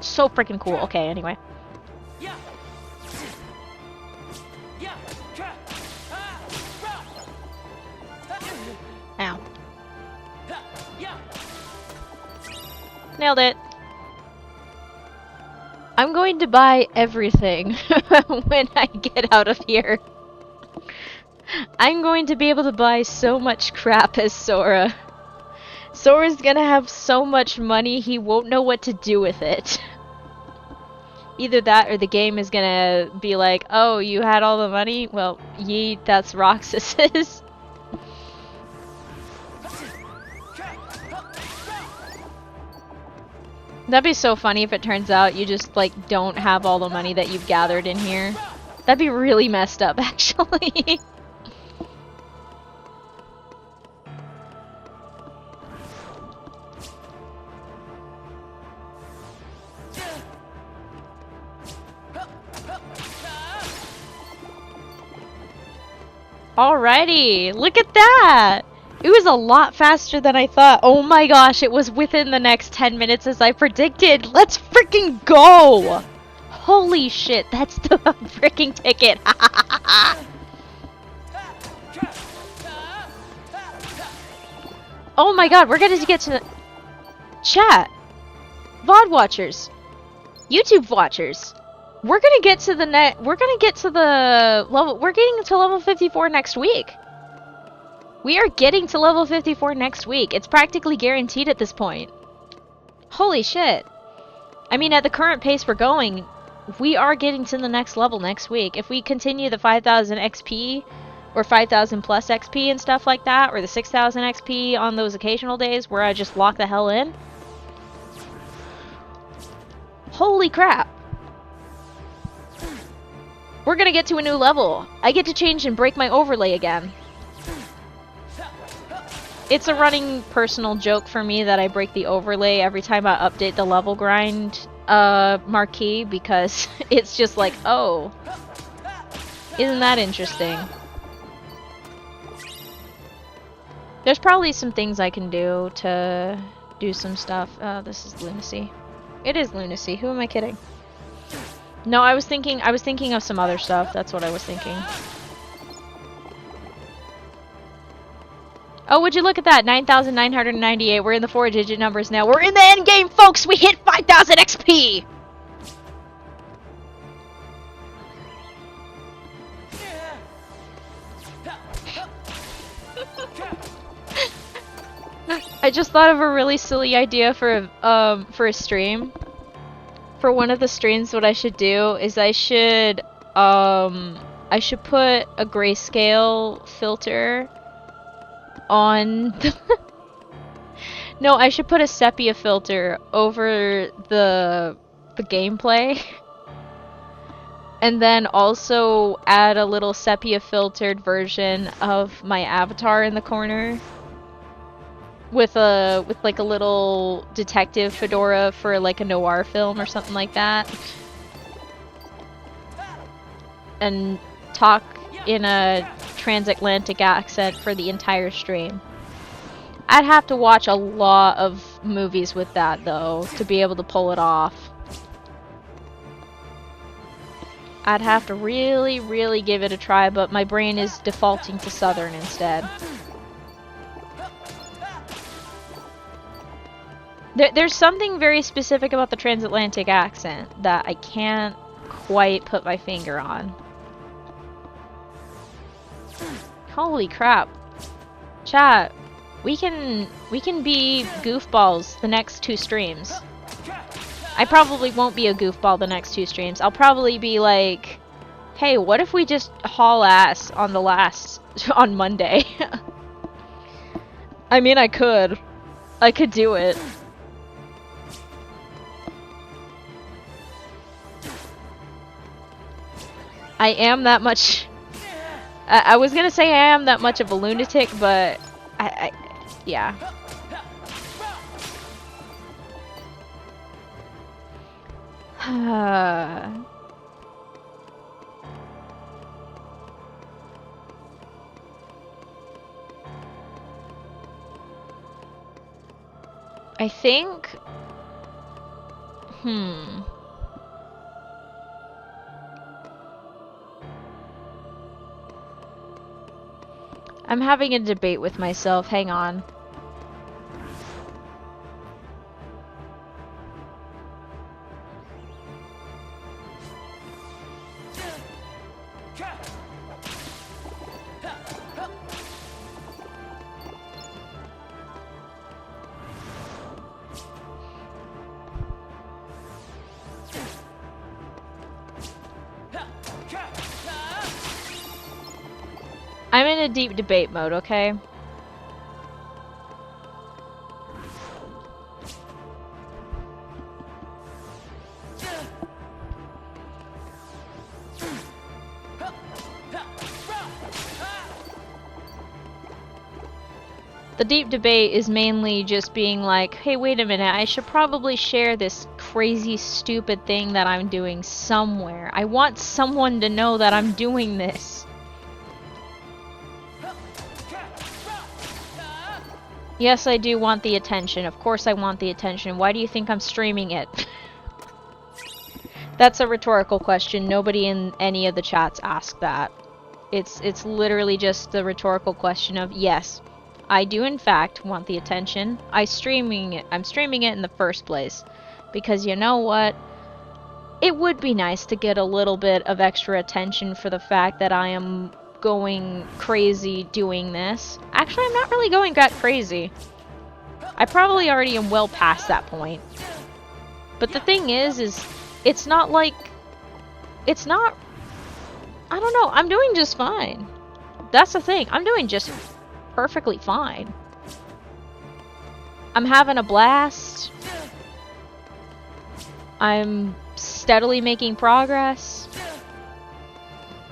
so freaking cool. Okay, anyway. Ow. Nailed it. I'm going to buy everything when I get out of here. I'm going to be able to buy so much crap as Sora. Sora's gonna have so much money he won't know what to do with it. Either that or the game is gonna be like, oh, you had all the money? Well, yeet, that's Roxas's. That'd be so funny if it turns out you just, like, don't have all the money that you've gathered in here. That'd be really messed up, actually. Alrighty, look at that! It was a lot faster than I thought. Oh my gosh, it was within the next 10 minutes as I predicted. Let's freaking go! Holy shit, that's the freaking ticket. Oh my god, we're gonna get to the chat. VOD watchers. YouTube watchers. We're gonna get to the level. We're getting to level 54 next week. We are getting to level 54 next week. It's practically guaranteed at this point. Holy shit. I mean, at the current pace we're going, we are getting to the next level next week. If we continue the 5,000 XP, or 5,000 plus XP and stuff like that, or the 6,000 XP on those occasional days where I just lock the hell in. Holy crap. We're gonna get to a new level. I get to change and break my overlay again. It's a running personal joke for me that I break the overlay every time I update the level grind marquee, because it's just like, oh, isn't that interesting? There's probably some things I can do to do some stuff. This is lunacy. It is lunacy. Who am I kidding? No, I was thinking of some other stuff. That's what I was thinking. Oh, would you look at that? 9,998. We're in the 4-digit numbers now. We're in the end game, folks! We hit 5,000 XP! I just thought of a really silly idea for a stream. For one of the streams, what I should do is I should put a grayscale filter on the no, I should put a sepia filter over the gameplay. And then also add a little sepia filtered version of my avatar in the corner. With like a little detective fedora for like a noir film or something like that. And talk in a transatlantic accent for the entire stream. I'd have to watch a lot of movies with that though to be able to pull it off. I'd have to really, really give it a try, but my brain is defaulting to Southern instead. There's something very specific about the transatlantic accent that I can't quite put my finger on. Holy crap. Chat, we can be goofballs the next 2 streams. I probably won't be a goofball the next 2 streams. I'll probably be like, hey, what if we just haul ass on on Monday? I mean, I could do it. I am that much... I was gonna say I am that much of a lunatic, but yeah. I think... I'm having a debate with myself. Hang on. I'm in a deep debate mode, okay? The deep debate is mainly just being like, hey, wait a minute, I should probably share this crazy, stupid thing that I'm doing somewhere. I want someone to know that I'm doing this. Yes, I do want the attention. Of course I want the attention. Why do you think I'm streaming it? That's a rhetorical question. Nobody in any of the chats asked that. It's literally just the rhetorical question of, yes, I do in fact want the attention. I'm streaming it in the first place. Because you know what? It would be nice to get a little bit of extra attention for the fact that I am going crazy doing this. Actually, I'm not really going that crazy. I probably already am well past that point. But the thing is it's not like... It's not... I don't know, I'm doing just fine. That's the thing, I'm doing just perfectly fine. I'm having a blast. I'm steadily making progress.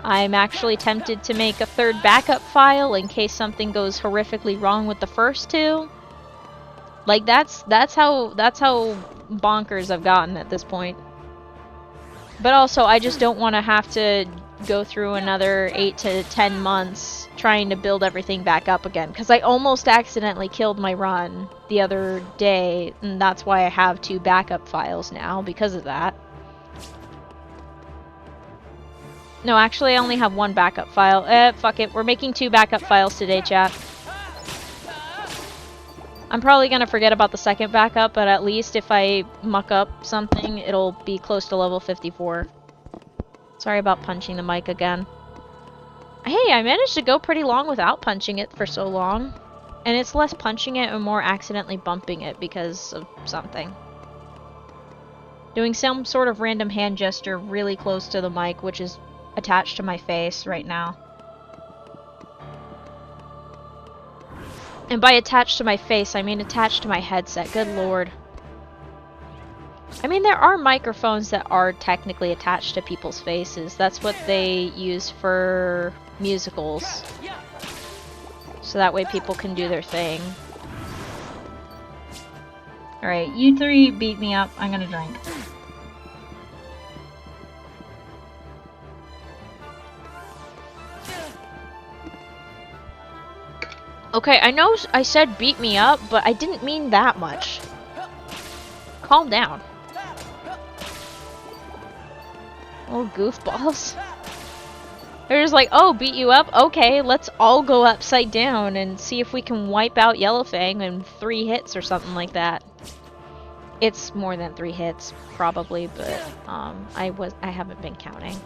I'm actually tempted to make a third backup file in case something goes horrifically wrong with the first two. Like that's how bonkers I've gotten at this point. But also I just don't want to have to go through another 8 to 10 months trying to build everything back up again, because I almost accidentally killed my run the other day, and that's why I have 2 backup files now because of that. No, actually I only have 1 backup file. Fuck it, we're making 2 backup files today, chat. I'm probably gonna forget about the second backup, but at least if I muck up something, it'll be close to level 54. Sorry about punching the mic again. Hey, I managed to go pretty long without punching it for so long. And it's less punching it and more accidentally bumping it because of something. Doing some sort of random hand gesture really close to the mic, which is attached to my face right now. And by attached to my face, I mean attached to my headset. Good lord. I mean, there are microphones that are technically attached to people's faces. That's what they use for musicals. So that way people can do their thing. Alright, you 3 beat me up. I'm gonna drink. Okay, I know I said beat me up, but I didn't mean that much. Calm down. Oh, goofballs. They're just like, oh, beat you up? Okay, let's all go upside down and see if we can wipe out Yellowfang in 3 hits or something like that. It's more than 3 hits, probably, but I haven't been counting.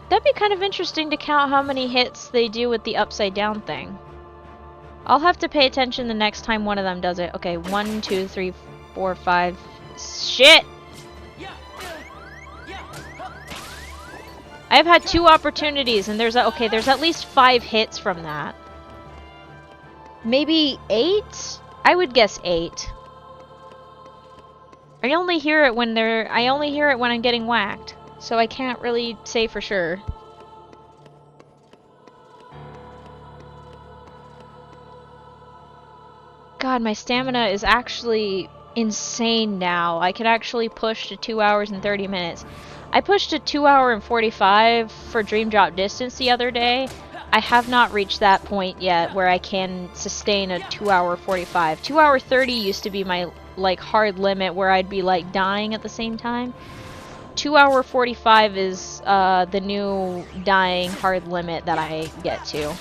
That'd be kind of interesting to count how many hits they do with the upside down thing. I'll have to pay attention the next time one of them does it. Okay, 1, 2, 3, 4, 5. Shit! I've had 2 opportunities and there's at least 5 hits from that. Maybe 8? I would guess 8. I only hear it when I'm getting whacked. So I can't really say for sure. God, my stamina is actually insane now. I can actually push to 2 hours and 30 minutes. I pushed to 2 hour and 45 for Dream Drop Distance the other day. I have not reached that point yet where I can sustain a 2 hour 45. 2 hour 30 used to be my like hard limit where I'd be like dying at the same time. 2 hour 45 is the new dying hard limit that I get to.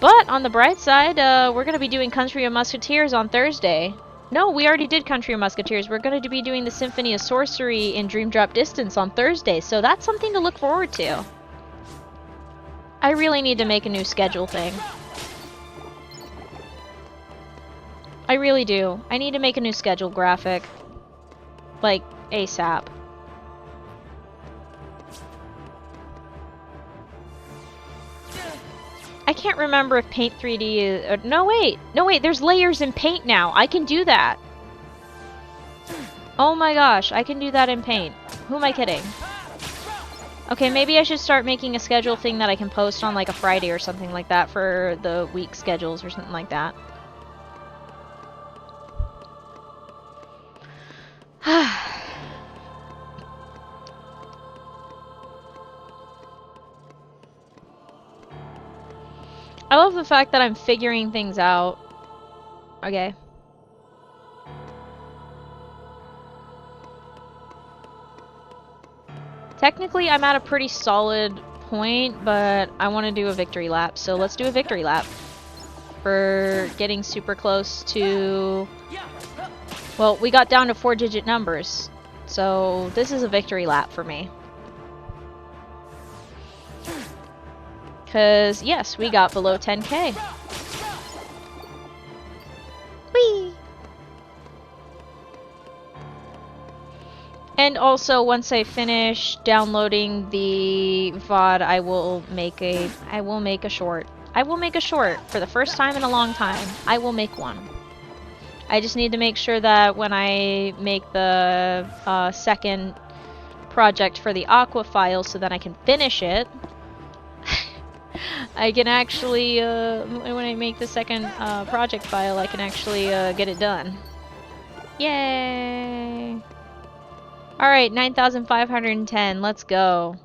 But on the bright side, we're going to be doing Country of Musketeers on Thursday. No, we already did Country of Musketeers. We're going to be doing the Symphony of Sorcery in Dream Drop Distance on Thursday, so that's something to look forward to. I really need to make a new schedule thing. I really do. I need to make a new schedule graphic. Like, ASAP. I can't remember if Paint 3D is... no, wait! No, wait, there's layers in Paint now! I can do that! Oh my gosh, I can do that in Paint. Who am I kidding? Okay, maybe I should start making a schedule thing that I can post on like a Friday or something like that for the week schedules or something like that. I love the fact that I'm figuring things out. Okay. Technically, I'm at a pretty solid point, but I want to do a victory lap. So let's do a victory lap. For getting super close to... well, we got down to 4-digit numbers. So this is a victory lap for me. Because, yes, we got below 10K. Whee! And also, once I finish downloading the VOD, I will make a short. I will make a short for the first time in a long time. I will make one. I just need to make sure that when I make the second project for the Aqua file so that I can finish it, I can actually, when I make the second project file, I can actually get it done. Yay! Alright, 9,510, let's go.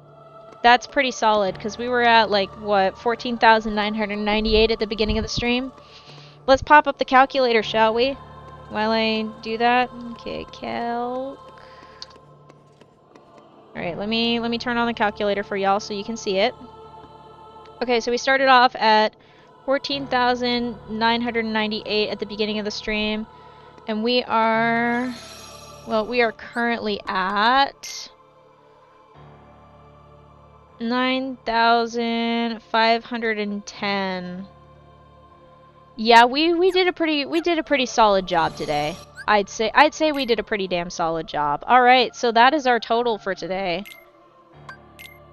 That's pretty solid, because we were at, like, what, 14,998 at the beginning of the stream? Let's pop up the calculator, shall we? While I do that. Okay, calc. Alright, let me turn on the calculator for y'all so you can see it. Okay, so we started off at 14,998 at the beginning of the stream, and we are, well, we are currently at 9,510. Yeah, we did a pretty solid job today. I'd say we did a pretty damn solid job. All right, so that is our total for today.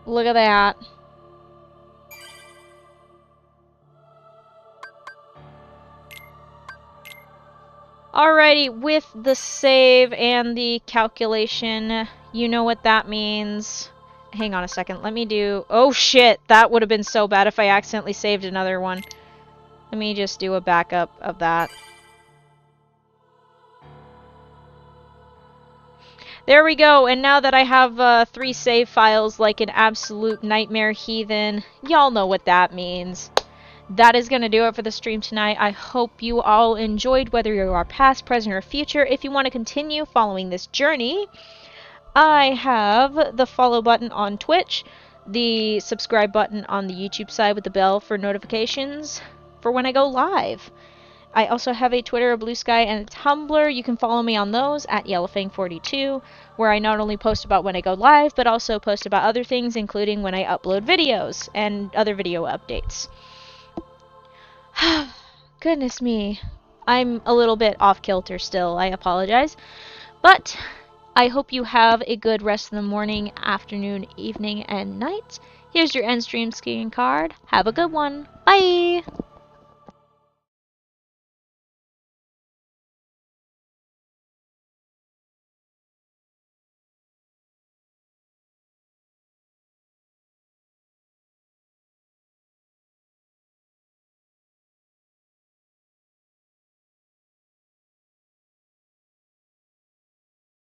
Look at that. Alrighty, with the save and the calculation, you know what that means. Hang on a second, let me do... oh shit, that would have been so bad if I accidentally saved another one. Let me just do a backup of that. There we go, and now that I have 3 save files like an absolute nightmare heathen, y'all know what that means. That is going to do it for the stream tonight. I hope you all enjoyed, whether you are past, present, or future. If you want to continue following this journey, I have the follow button on Twitch, the subscribe button on the YouTube side with the bell for notifications for when I go live. I also have a Twitter, a Blue Sky, and a Tumblr. You can follow me on those at YellowFang42, where I not only post about when I go live, but also post about other things, including when I upload videos and other video updates. Goodness me. I'm a little bit off kilter still. I apologize. But I hope you have a good rest of the morning, afternoon, evening, and night. Here's your end stream screen card. Have a good one. Bye!